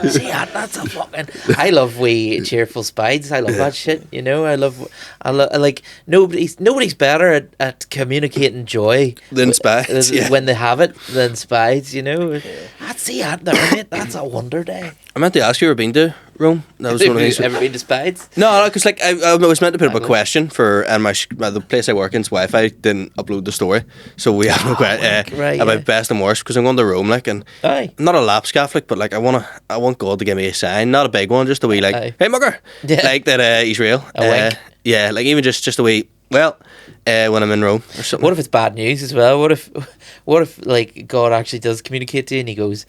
See, that's a fucking. I love wee cheerful spides. I love that shit. You know, I like nobody's better at communicating joy
Than spides, yeah.
when they have it than spides. You know, that's there, mate. That's a wonder day.
I meant to ask you, ever been to Rome? That was one of these.
Ever been to Spades?
No, because like I was meant to put up a question for, and the place I work in's Wi-Fi didn't upload the story, so we have no question
right,
about
yeah.
best and worst, because I'm going to Rome, like, and
Aye.
I'm not a lapsed Catholic, but like I want God to give me a sign, not a big one, just a wee like,
Aye.
hey mugger,
Yeah.
like that he's real.
A wink.
Yeah, like even just a wee. Well, when I'm in Rome or something.
What if it's bad news as well? What if like God actually does communicate to you and he goes,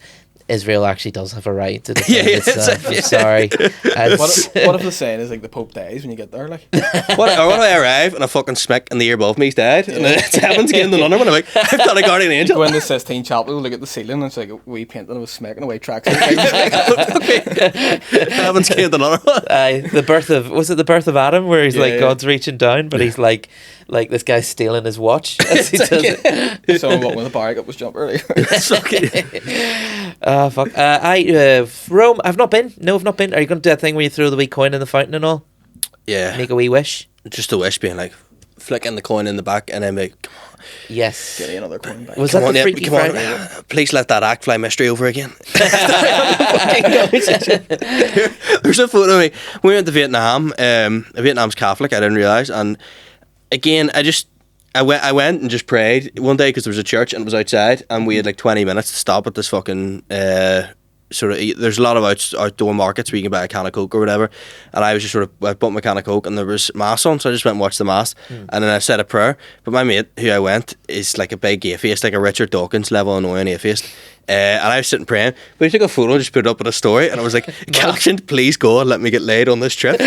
Israel actually does have a right to defend itself. I'm sorry.
What if the saying is like the Pope dies when you get there? Like,
What if I arrive and a fucking smick in the ear above me's dead, and then it's heaven's getting the London, and I'm like, I've got a guardian angel.
go in the Sistine Chapel, look at the ceiling, and it's like a wee painting of a smack and a white tracksuit.
Heaven's getting the London.
The birth of the birth of Adam, where he's like
Yeah.
God's reaching down, but he's like this guy's stealing his watch as he does it.
Someone walking with a barrack up his jump earlier.
Fuck. Rome. I've not been. No, I've not been. Are you going to do that thing where you throw the wee coin in the fountain and all?
Yeah,
Make a wee wish.
just a wish, being like flicking the coin in the back, and then like,
Yes.
Get another coin back.
Was
come
that
on,
the
yeah,
Freaky
come on,
Friday?
please let that act fly mystery over again. There's a photo of me. We went to Vietnam. Vietnam's Catholic. I didn't realise, and again, I went and just prayed one day because there was a church and it was outside, and we had like 20 minutes to stop at this fucking sort of. There's a lot of outdoor markets where you can buy a can of Coke or whatever, and I was just I bought my can of Coke and there was mass on, so I just went and watched the mass, and then I said a prayer. But my mate who I went is like a big atheist, like a Richard Dawkins level annoying atheist. And I was sitting praying, but he took a photo and just put it up in a story, and I was like, captioned, please God, let me get laid on this trip.
He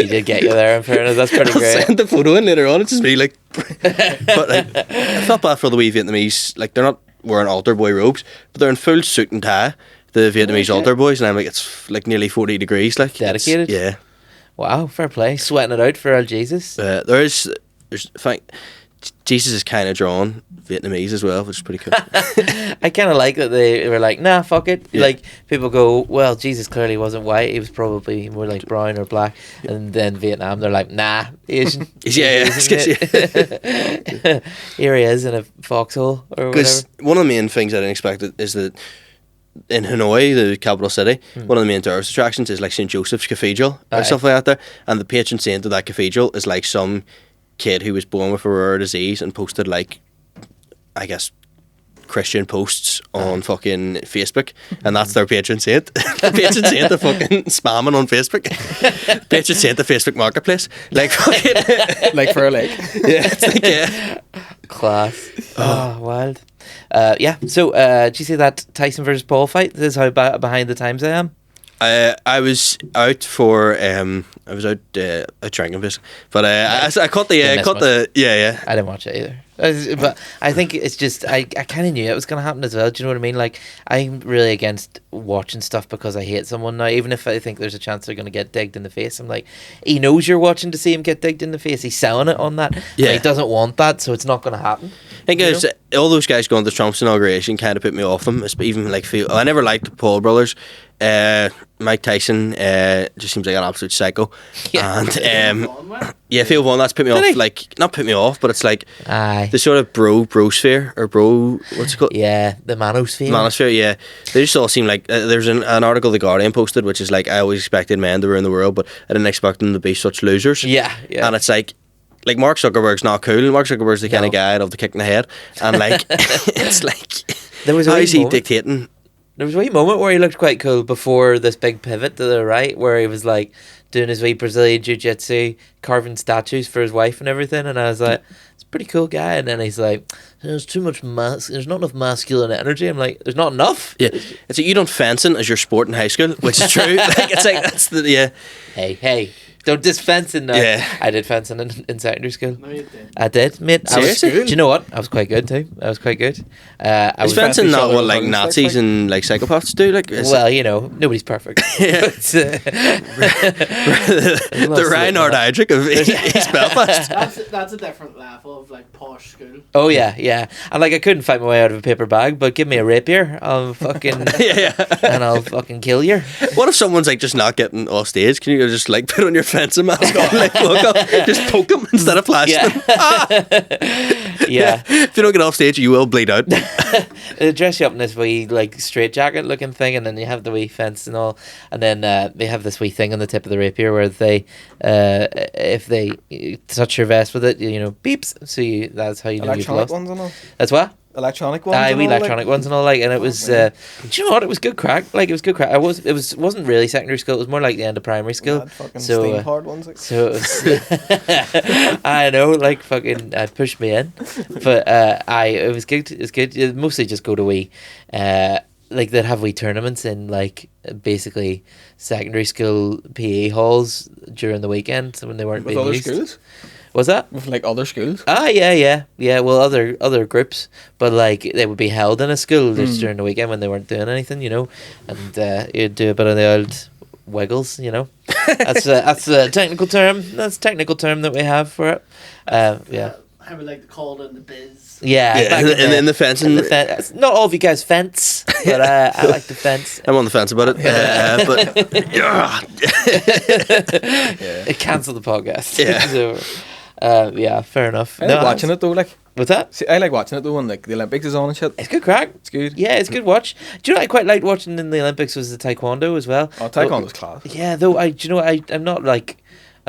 did get you there, in fairness. That's pretty
I'll
great.
send the photo in later on. It's just me like, but like, I felt bad for the wee Vietnamese. Like, they're not wearing altar boy robes, but they're in full suit and tie. The Vietnamese altar boys, and I'm like, it's like nearly 40 degrees. Like,
Dedicated?
yeah.
Wow, fair play. Sweating it out for old Jesus.
There's Jesus is kind of drawn Vietnamese as well, which is pretty cool.
I kind of like that they were like, nah, fuck it.
Yeah.
Like, people go, well, Jesus clearly wasn't white. He was probably more like brown or black. And then Vietnam, they're like, nah, Asian.
Yeah.
Here he is in a foxhole or whatever.
Because one of the main things I didn't expect is that in Hanoi, the capital city, one of the main tourist attractions is like St. Joseph's Cathedral
Aye.
and stuff like that there. And the patron saint of that cathedral is like some kid who was born with a rare disease and posted like, I guess, Christian posts on fucking Facebook, and that's their patron saint. The patron saint of fucking spamming on Facebook. Patron saint of Facebook Marketplace. Like fucking
Like for a lake.
yeah, it's like yeah.
Class. Oh, wild. Yeah, so did you see that Tyson versus Paul fight? This is how behind the times I am.
I was out for drinking basically, but I caught the yeah.
I didn't watch it either. But I think it's just I kind of knew it was going to happen as well. Do you know what I mean? Like, I'm really against watching stuff because I hate someone now. Even if I think there's a chance they're going to get digged in the face, I'm like, he knows you're watching to see him get digged in the face. He's selling it on that.
Yeah.
And he doesn't want that, so it's not going to happen.
I think it was, all those guys going to Trump's inauguration kind of put me off them. Even like I never liked the Paul brothers. Mike Tyson just seems like an absolute psycho.
Yeah.
And Phil Vaughan, that's put me off. Like, not put me off, but it's like
Aye.
the sort of brosphere or what's it called?
Yeah, the manosphere.
Manosphere, yeah. They just all seem like there's an article The Guardian posted, which is like, I always expected men to rule the world, but I didn't expect them to be such losers.
Yeah.
And it's like Mark Zuckerberg's not cool. Mark Zuckerberg's the kind of guy I'd love to kick in the head, and like it's like,
There was a
how
wee
is he
moment.
dictating?
There was a wee moment where he looked quite cool before this big pivot to the right, where he was like doing his wee Brazilian jiu-jitsu, carving statues for his wife and everything, and I was like, it's a pretty cool guy. And then he's like, there's too much there's not enough masculine energy. I'm like, there's not enough.
Yeah, it's like, you don't fencing as your sport in high school, which is true. Like, it's like, that's the
Hey, don't diss fencing now.
Yeah.
I did fencing in secondary school.
No, you did.
I did, mate.
Seriously?
Do you know what? I was quite good too. I was quite good. I
Is
was
fencing
each
not
other
what
with
like
guns,
Nazis
like?
and like psychopaths do? Like, is
well, you know, nobody's perfect.
Yeah.
But,
the Reinhard Heydrich of East Belfast.
That's a different level of like posh school.
Oh yeah. And like, I couldn't fight my way out of a paper bag, but give me a rapier, I'll fucking and I'll fucking kill you.
What if someone's like just not getting off stage? Can you just like put on your fencing mask on, like walk up, just poke them instead of flashing them?
Yeah.
If you don't get off stage, you will bleed out.
They dress you up in this wee like straight jacket looking thing, and then you have the wee fence and all, and then they have this wee thing on the tip of the rapier where they, if they touch your vest with it, you know, beeps. So that's how you know you've
Electronic
lost.
ones and all.
That's what.
Electronic ones.
Aye,
and
we
all, like?
electronic ones and all, like, and it was. Do you know what? It was good crack. Like, it was good crack. Wasn't really secondary school. It was more like the end of primary school.
Mad fucking
So,
steam hard ones. Like.
So it was, I know, like fucking pushed me in, but it was good. It was good. You'd mostly just go to wee, like they'd have wee tournaments in like basically secondary school PE halls during the weekend when they weren't
With
being
other
used.
schools.
Was that?
With like other schools.
Yeah. Well, other groups, but like they would be held in a school just during the weekend when they weren't doing anything, you know, and you'd do a bit of the old wiggles, you know. That's a technical term. That's a technical term that we have for it. Yeah.
I would like to call it in the biz.
Yeah, back
in the fencing.
Not all of you guys fence, but I like to fence.
I'm on the fence about it, but
It cancelled the podcast.
Yeah.
So, yeah, fair enough.
I like watching it though. Like,
what's that?
see, I like watching it though when like the Olympics is on and shit.
It's good crack.
It's good.
Yeah, it's good watch. Do you know what I quite liked watching in the Olympics was the taekwondo as well.
Oh, taekwondo's class.
Yeah, though I'm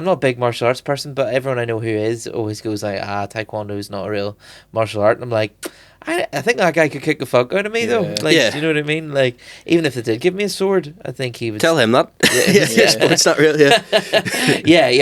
not a big martial arts person, but everyone I know who is always goes like, taekwondo is not a real martial art. And I'm like, I think that guy could kick the fuck out of me though.
Yeah.
Like,
Yeah.
do you know what I mean? Like, even if they did give me a sword, I think he would
tell him that.
Yeah.
It's not real. Yeah.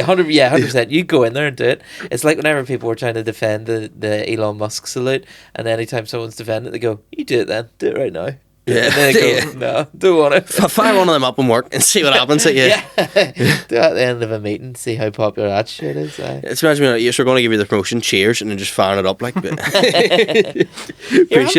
100%. You go in there and do it. It's like whenever people were trying to defend the Elon Musk salute, and anytime someone's defending it, they go, "You do it then. Do it right now."
Yeah.
And then they go, "No, don't want to."
Fire one of them up and work and see what happens. Yeah.
Do it at the end of a meeting, see how popular that shit is.
It's imagine me, yes, we're going to give you the promotion, cheers, and then just firing it up like. Appreciate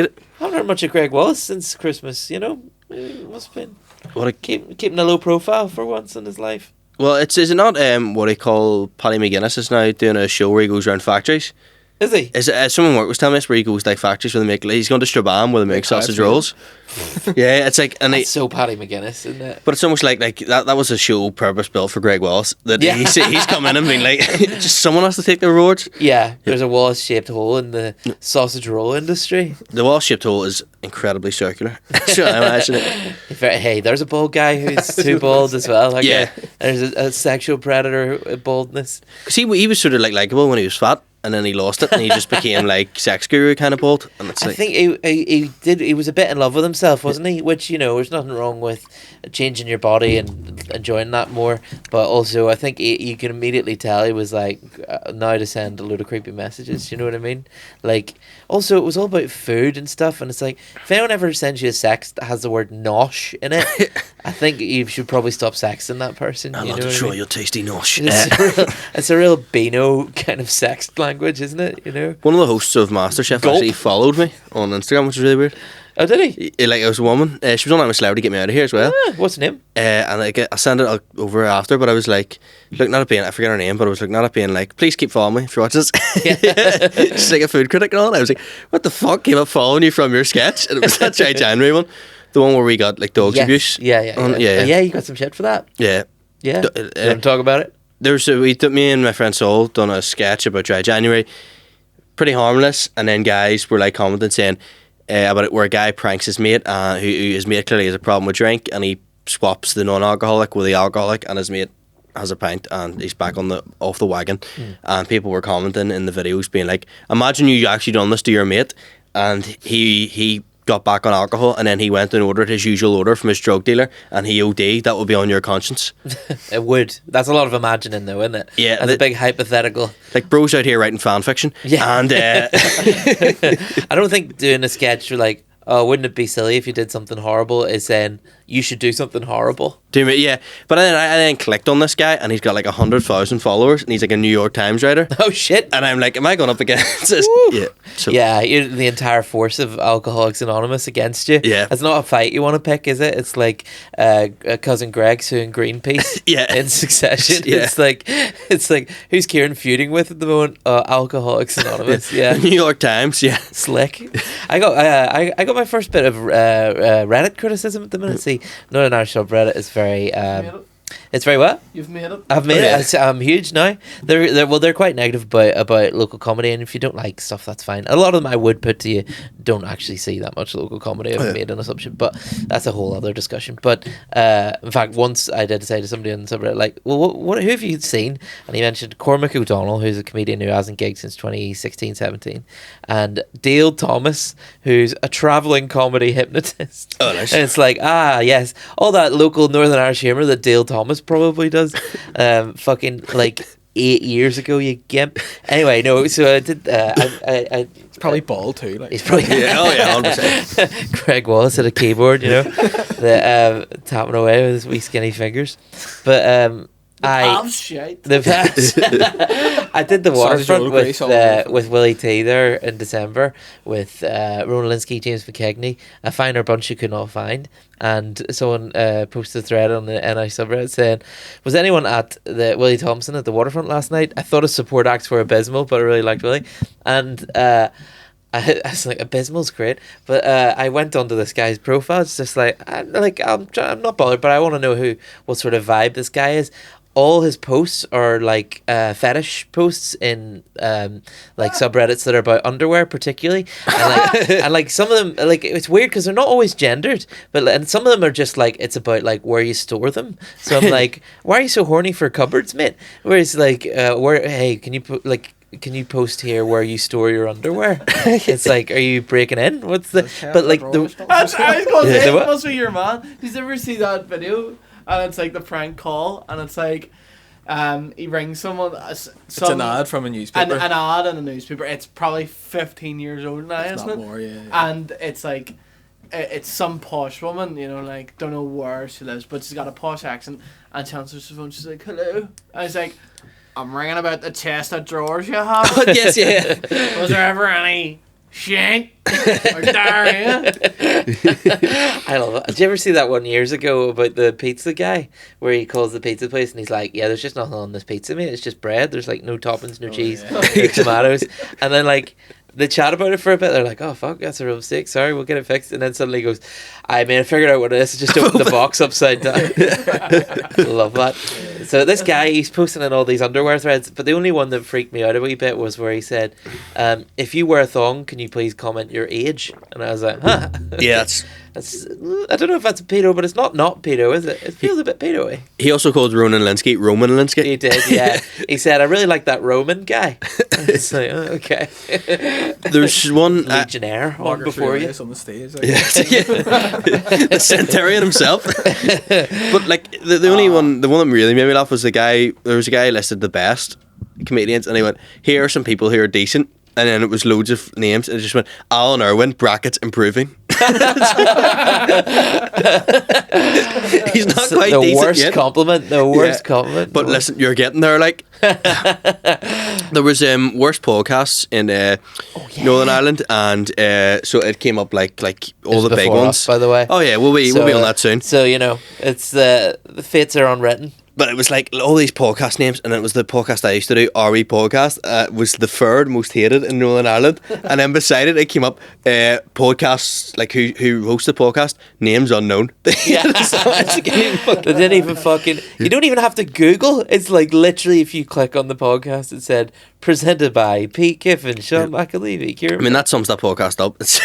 it.
I haven't heard much of Greg Wallace since Christmas. You know, it must have been
What a
keeping a low profile for once in his life.
Well, is it not what they call Paddy McGuinness is now doing a show where he goes around factories?
Is he?
Is it someone work was telling us where he goes like factories where they make he's gone to Strabane where they make sausage
I've
rolls. Yeah, it's like and
That's so Paddy McGuinness, isn't it?
but it's almost like that was a show purpose built for Greg Wallace that
Yeah.
he's come in and been like just someone has to take the rewards.
Yeah, there's a Wallace-shaped hole in the sausage roll industry.
The Wallace shaped hole is incredibly circular. So I imagine it.
Hey, there's a bald guy who's too bald as well. Like
Yeah.
there's a sexual predator baldness.
Because he was sort of like likable when he was fat, and then he lost it, and he just became like sex guru kind of bald. And it's
I
like,
think he was a bit in love with himself, wasn't he? Which, you know, there's nothing wrong with changing your body and enjoying that more. But also, I think you can immediately tell he was like, now to send a load of creepy messages. You know what I mean? Like, also, it was all about food and stuff. And it's like, if anyone ever sends you a sext that has the word nosh in it, I think you should probably stop sexting that person.
I
you
want
know
to
what I
try
mean?
your tasty nosh.
It's a real Beano kind of sext language, isn't it? You know?
One of the hosts of MasterChef
Gulp.
actually followed me on Instagram, which was really weird.
Oh, did he?
Like, it was a woman. She was on I'm a Celebrity to get me out of here as well.
What's her name?
And I sent it over after, but I was like, looking at it being, I forget her name, but I was looking at it being like, please keep following me if you watch this. She's like a food critic and all. I was like, what the fuck came up following you from your sketch? And it was that Dry January one. The one where we got like dogs abuse.
Yeah,
Yeah.
you got some shit for that.
Yeah.
Yeah.
D-
You want to talk about it?
Me and my friend Saul done a sketch about Dry January. Pretty harmless, and then guys were like commenting saying about it where a guy pranks his mate, who his mate clearly has a problem with drink, and he swaps the non-alcoholic with the alcoholic, and his mate has a pint, and he's back off the wagon. And people were commenting in the videos, being like, "Imagine you actually done this to your mate," and he got back on alcohol, and then he went and ordered his usual order from his drug dealer, and he OD'd. That would be on your conscience.
It would. That's a lot of imagining, though, isn't it?
Yeah,
That's a big hypothetical.
Like bros out here writing fan fiction.
Yeah.
And
I don't think doing a sketch like, oh, wouldn't it be silly if you did something horrible, is saying you should do something horrible.
yeah, but then I then clicked on this guy, and he's got like 100,000 followers, and he's like a New York Times writer.
Oh, shit.
And I'm like, am I going up against this? Yeah. So,
Yeah, the entire force of Alcoholics Anonymous against you.
Yeah.
It's not a fight you want to pick, is it? It's like Cousin Greg suing Greenpeace
Yeah.
in succession.
Yeah.
It's like who's Ciaran feuding with at the moment? Alcoholics Anonymous. Yeah.
New York Times. Yeah.
Slick. I got my first bit of Reddit criticism at the minute. See, Northern Irish subreddit is very It's very what?
You've made it.
I've made
Oh, yeah.
it. I'm huge now. They're quite negative about local comedy, and if you don't like stuff, that's fine. A lot of them I would put to you don't actually see that much local comedy. I've made an assumption, but that's a whole other discussion. But in fact, once I did say to somebody on the subreddit, like, well, who have you seen? And he mentioned Cormac O'Donnell, who's a comedian who hasn't gigged since 2016-17, and Dale Thomas, who's a travelling comedy hypnotist.
Oh, nice.
And it's like, yes, all that local Northern Irish humour that Dale Thomas probably does. Fucking like 8 years ago, you gimp. Anyway, no. So I did.
It's probably bald too. Like.
He's probably
100%.
Craig Wallace at a keyboard, tapping away with his wee skinny fingers. But
Shite.
I did the waterfront with Willie T there in December with Ronan Linsky, James McKegney, a finer bunch you could not find, and someone posted a thread on the NI subreddit saying, was anyone at the Willie Thompson at the waterfront last night? I thought his support acts were abysmal, but I really liked Willie. And I was like, abysmal's great, but I went onto this guy's profile. It's just like I'm not bothered, but I want to know what sort of vibe this guy is. All his posts are like fetish posts in like subreddits that are about underwear, particularly, and like some of them, like, it's weird because they're not always gendered, and some of them are just like, it's about like where you store them. So I'm like, why are you so horny for cupboards, mate? Whereas like, can you post here where you store your underwear? It's like, are you breaking in? What's the? But like
I was going to say,
what?
it must be your man. Did you ever see that video? And it's like the prank call, and it's like, he rings someone.
It's an ad from a newspaper.
An ad in a newspaper. It's probably 15 years old now,
It's
isn't
not
it?
more, yeah.
And it's like, it's some posh woman, like, don't know where she lives, but she's got a posh accent, and she answers the phone, she's like, hello. And it's like, I'm ringing about the chest of drawers you have.
yes, yeah.
Was there ever any shank or diarrhea?
I love it. Did you ever see that one years ago about the pizza guy where he calls the pizza place and he's like, yeah, there's just nothing on this pizza, mate. It's just bread. There's like no toppings, no cheese, no tomatoes. And then like they chat about it for a bit. They're like, oh fuck, that's a real mistake. Sorry, we'll get it fixed. And then suddenly he goes, I figured out what it is. Just open the box upside down. Love that. So this guy, he's posting in all these underwear threads, but the only one that freaked me out a wee bit was where he said, if you wear a thong, can you please comment your age? And I was like, huh.
Yeah,
That's I don't know if that's a pedo, but it's not pedo, is it? It feels a bit pedo-y.
he also called Ronan Linsky Roman Linsky.
He did, yeah. He said, I really like that Roman guy. It's like, oh, okay.
There's one
Legionnaire on
Margaret
before you.
Freeways on the stage. Like.
the centurion himself. But like the only one, the one that really made me laugh was there was a guy listed the best comedians, and he went, here are some people who are decent, and then it was loads of names, and it just went Alan Irwin brackets improving. He's not quite
the
decent
worst
yet.
compliment. The worst compliment.
But listen, you're getting there. Like there was worst podcasts in Northern Ireland, and so it came up like all the big
before
ones.
us, by the way.
Oh yeah, we'll be on that soon.
So it's the fates are unwritten.
But it was like all these podcast names, and it was the podcast I used to do, RE Podcast, was the third most hated in Northern Ireland. And then beside it came up podcasts, like who hosts the podcast, names unknown.
Yeah. They didn't even fucking... You don't even have to Google. It's like literally if you click on the podcast, it said, presented by Pete Kiffin, Sean McAlevey, Ciaran.
I mean, that sums that podcast up. It's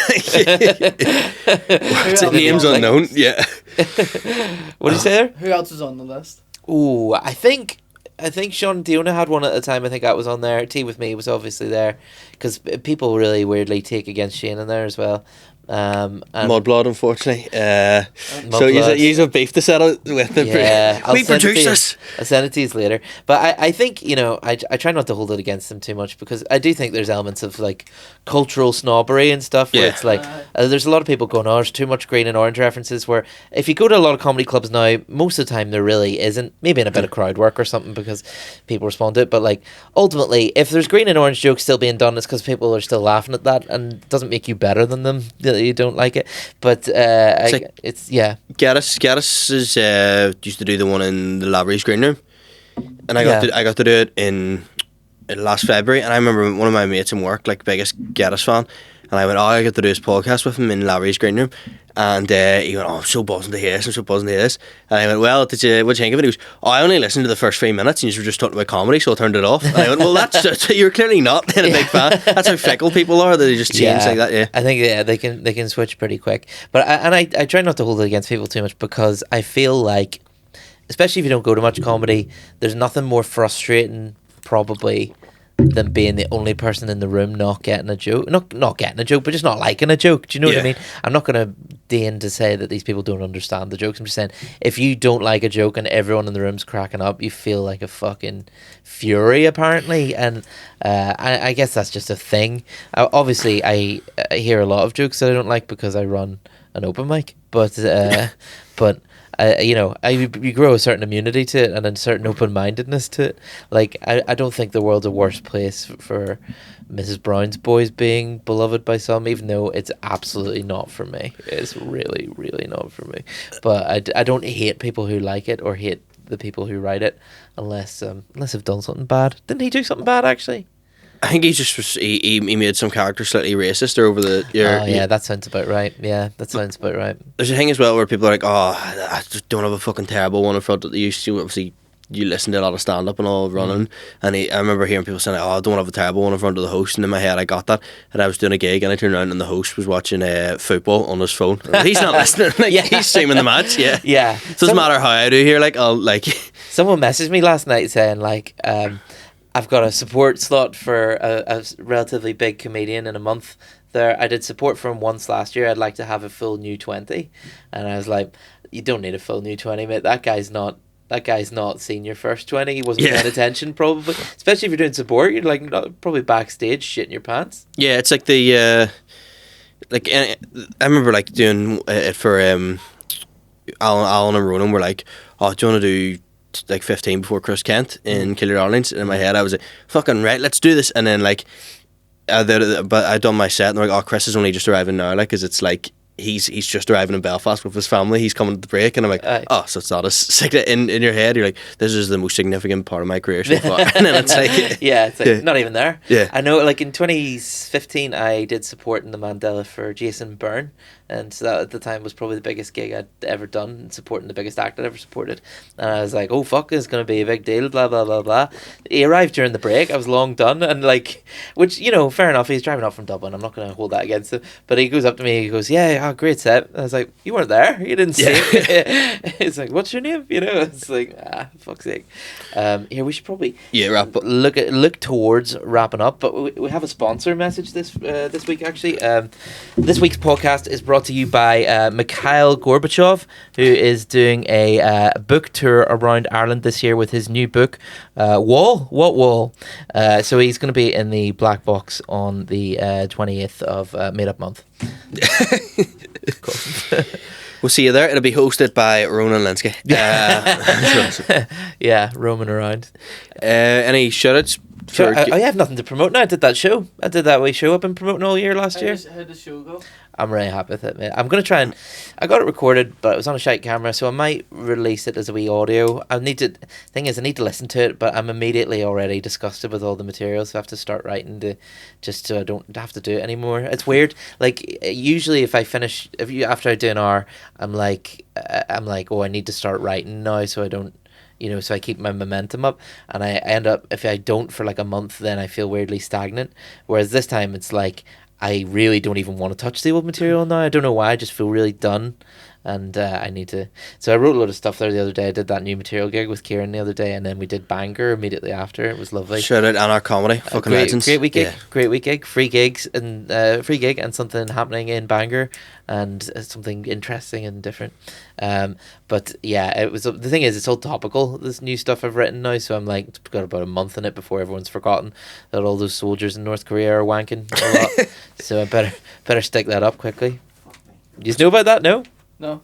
names unknown, yeah.
What did you say there?
Who else is on the list?
Ooh, I think Sean and Diona had one at the time. I think I was on there. Tea with Me was obviously there because people really weirdly take against Shane in there as well. And
Mudblood, unfortunately. So
Mudblood.
you have beef to settle with them.
Yeah,
We produced this.
I'll send it to you later. But I think, I try not to hold it against them too much because I do think there's elements of like cultural snobbery and stuff where it's like there's a lot of people going, oh, there's too much green and orange references, where if you go to a lot of comedy clubs now, most of the time there really isn't, maybe in a bit of crowd work or something because people respond to it, but like ultimately if there's green and orange jokes still being done, it's because people are still laughing at that, and it doesn't make you better than them that you don't like it. But
Gaddis is used to do the one in the Lavery's green room, and I got to do it in last February, and I remember one of my mates in work, like biggest Gaddis fan, And I went, I got to do this podcast with him in Larry's green room. And he went, I'm so buzzing to hear this, I'm so buzzing to hear this. And I went, well, what'd you think of it? He goes, I only listened to the first 3 minutes and you were just talking about comedy, so I turned it off. And I went, well, that's just, you're clearly not a big fan. That's how fickle people are, they just change like that, yeah.
I think they can switch pretty quick. But I try not to hold it against people too much, because I feel like, especially if you don't go to much comedy, there's nothing more frustrating probably than being the only person in the room not getting a joke. Not getting a joke, but just not liking a joke. Do you know what I mean? I'm not going to deign to say that these people don't understand the jokes. I'm just saying, if you don't like a joke and everyone in the room's cracking up, you feel like a fucking fury, apparently. And I guess that's just a thing. Obviously, I hear a lot of jokes that I don't like because I run an open mic. But you grow a certain immunity to it and a certain open-mindedness to it. Like, I don't think the world's a worse place for Mrs. Brown's Boys being beloved by some, even though it's absolutely not for me. It's really, really not for me. But I don't hate people who like it or hate the people who write it unless they've done something bad. Didn't he do something bad, actually?
I think he just was, he made some character slightly racist over the year.
Oh yeah, that sounds about right. Yeah, that sounds about right.
There's a thing as well where people are like, oh, I just don't have a fucking terrible one in front of the, obviously you listen to a lot of stand up and all running, and I remember hearing people saying, oh, I don't have a terrible one in front of the host, and in my head I got that, and I was doing a gig and I turned around and the host was watching football on his phone. He's not listening, like, he's streaming the match.
Yeah,
Doesn't matter how I do here, like, I'll like.
Someone messaged me last night saying like, I've got a support slot for a relatively big comedian in a month there. I did support for him once last year. I'd like to have a full new 20. And I was like, you don't need a full new 20, mate. That guy's not seen your first 20. He wasn't paying attention, probably. Especially if you're doing support. You're like probably backstage shitting your pants.
Yeah, it's like the... like, I remember like doing it for Alan and Ronan were like, oh, do you want to do like 15 before Chris Kent in Kildare-Darlings? And in my head I was like, fucking right, let's do this. And then like but I'd done my set and they're like, oh, Chris is only just arriving now, like, because it's like he's just arriving in Belfast with his family, he's coming to the break. And I'm like, oh, so it's not as sick. In your head you're like, this is the most significant part of my career so far. And then it's like
it's like not even there.
I
know, like in 2015 I did support in the Mandela for Jason Byrne, and so that at the time was probably the biggest gig I'd ever done, supporting the biggest act I'd ever supported. And I was like, oh fuck, it's going to be a big deal, blah blah blah blah. He arrived during the break, I was long done, and like, which, you know, fair enough, he's driving up from Dublin, I'm not going to hold that against him, but he goes up to me, he goes, yeah, great set. And I was like, you weren't there, you didn't see it. He's like, what's your name? You know, it's like, fuck's sake. Here, we should probably
wrap up.
Look towards wrapping up, but we have a sponsor message this week, actually. This week's podcast is brought to you by Mikhail Gorbachev, who is doing a book tour around Ireland this year with his new book, Wall? What Wall? So he's going to be in the Black Box on the 28th of Made Up Month.
We'll see you there. It'll be hosted by Ronan Linsky.
Yeah, roaming around.
Any shout-outs?
I have nothing to promote now. I did that wee show I've been promoting all year last year.
How did the show go?
I'm really happy with it, mate. I'm going to try and... I got it recorded, but it was on a shite camera, so I might release it as a wee audio. I need to listen to it, but I'm immediately already disgusted with all the material, so I have to start writing just so I don't have to do it anymore. It's weird. Like, usually after I do an hour, I'm like, oh, I need to start writing now, so I don't... You know, so I keep my momentum up, and I end up, if I don't for like a month, then I feel weirdly stagnant. Whereas this time it's like, I really don't even want to touch the old material now. I don't know why, I just feel really done. And I need to... So I wrote a lot of stuff there the other day. I did that new material gig with Ciaran the other day, and then we did Bangor immediately after. It was lovely.
Shout out Anarch Comedy. Fucking legends.
Great week gig. Yeah. Great week gig. Free gig and something happening in Bangor, and something interesting and different. But yeah, it was... The thing is, it's all topical, this new stuff I've written now, so I'm like, it's got about a month in it before everyone's forgotten that all those soldiers in North Korea are wanking a lot. So I better stick that up quickly. Do you know about that? No?
No.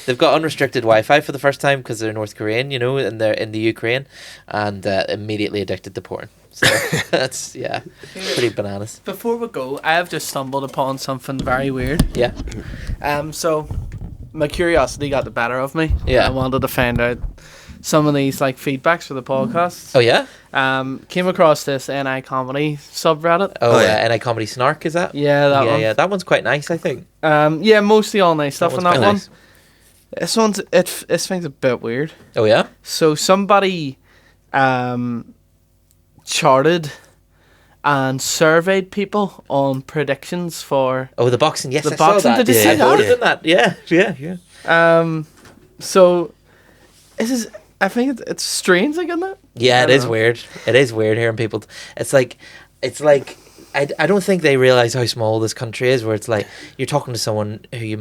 They've got unrestricted Wi-Fi for the first time because they're North Korean, you know, and they're in the Ukraine, and immediately addicted to porn. So that's, pretty bananas.
Before we go, I have just stumbled upon something very weird.
Yeah.
So my curiosity got the better of me.
Yeah.
I wanted to find out some of these like feedbacks for the podcasts.
Oh yeah.
Came across this NI comedy subreddit.
Oh,
yeah.
and I comedy snark is that?
Yeah, that one.
Yeah, that one's quite nice, I think.
Yeah, mostly all nice stuff on
one's
that
quite
one.
nice.
This thing's a bit weird.
Oh yeah.
So somebody charted and surveyed people on predictions for
Oh, the boxing. Yes,
The
I saw
boxing,
that.
did you see
I
that?
voted in that. Yeah.
so I think it's strange, like, isn't it?
Yeah,
I
it
don't
is
know.
weird. It is weird hearing people. It's like I don't think they realize how small this country is. Where it's like you're talking to someone who you're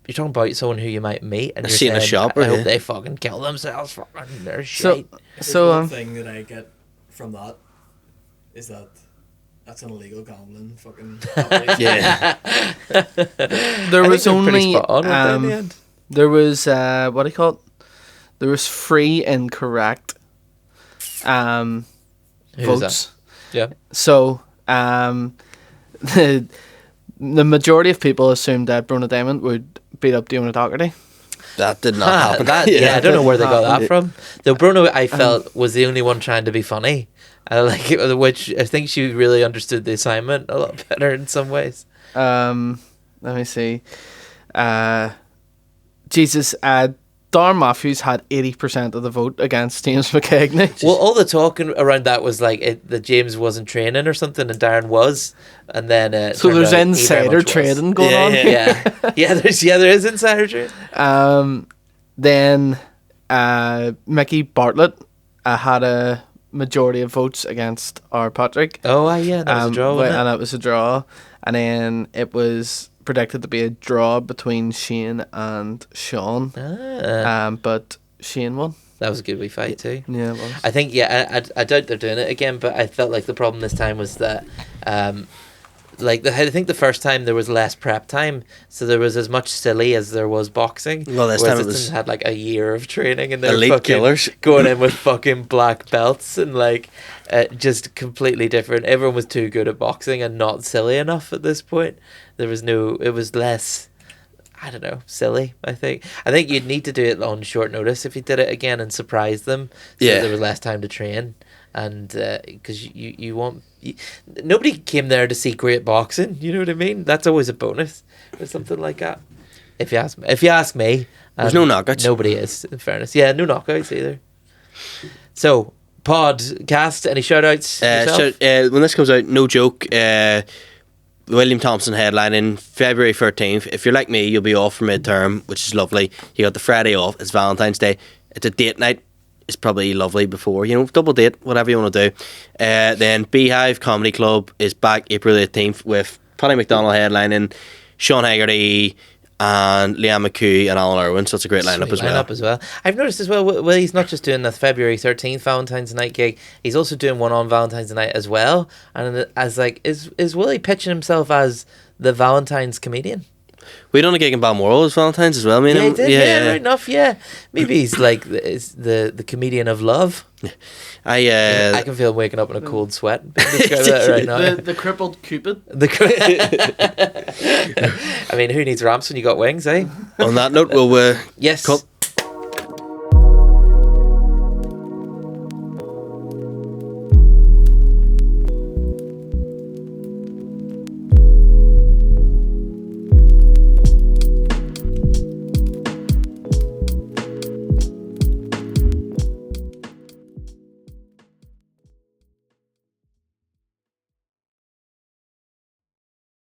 talking about someone who you might meet, and
I
you're
see in a
saying,
shop,
I
yeah.
hope they fucking kill themselves for their
So
shit.
so
One thing that I get from that is that that's an illegal gambling fucking operation.
Yeah.
there
I
was
think they're pretty
only
spot on with that in the end.
there was what do you call it? There was 3 incorrect
Who was
votes.
Yeah.
So the majority of people assumed that Brona Diamond would beat up Diona Doherty.
That did not happen.
I don't know where they got
happen.
that from. Though Bruno, I felt, was the only one trying to be funny. Which I think she really understood the assignment a lot better in some ways.
Let me see. Jesus, Darren Matthews had 80% of the vote against James McKegney.
Well, all the talking around that was like that James wasn't training or something, and Darren was, and then
So
turned
there's
out he very
insider
much was.
trading going on.
Yeah, there is insider trading.
Then Mickey Bartlett had a majority of votes against R. Patrick.
Oh, that was a draw, wasn't
and
it?
it was a draw. And then it was predicted to be a draw between Shane and Sean. But Shane won.
That was a good wee fight too.
Yeah, it was.
I think, I doubt they're doing it again, but I felt like the problem this time was that, I think the first time there was less prep time, so there was as much silly as there was boxing.
Well, this
whereas
time it
this
was
had like a year of training, and they're
elite
fucking
killers.
going in with fucking black belts and just completely different. Everyone was too good at boxing and not silly enough at this point. It was less, I don't know, silly. I think you'd need to do it on short notice if you did it again and surprise them. So
Yeah.
there was less time to train, and because nobody came there to see great boxing. You know what I mean? That's always a bonus or something like that. If you ask me,
There's no knockouts.
Nobody is, in fairness. Yeah, no knockouts either. So podcast, any shout outs?
When this comes out, no joke. William Thompson headlining February 13th. If you're like me, you'll be off for midterm, which is lovely. You got the Friday off. It's Valentine's Day. It's a date night. It's probably lovely before, double date, whatever you want to do. Then Beehive Comedy Club is back April 18th with Paddy McDonald headlining, Sean Haggerty, and Liam McHugh and Alan Irwin. So it's a great lineup as well.
I've noticed as well, he's not just doing the February 13th Valentine's night gig, he's also doing one on Valentine's night as well. And as is Willie pitching himself as the Valentine's comedian?
We done a gig in Balmoral as Valentine's as well.
Right enough, yeah. Maybe he's like the comedian of love. I can feel him waking up in a cold sweat. Describe that right now.
The crippled Cupid.
I mean, who needs ramps when you got wings, eh?
On that note, we'll
Yes.
cut.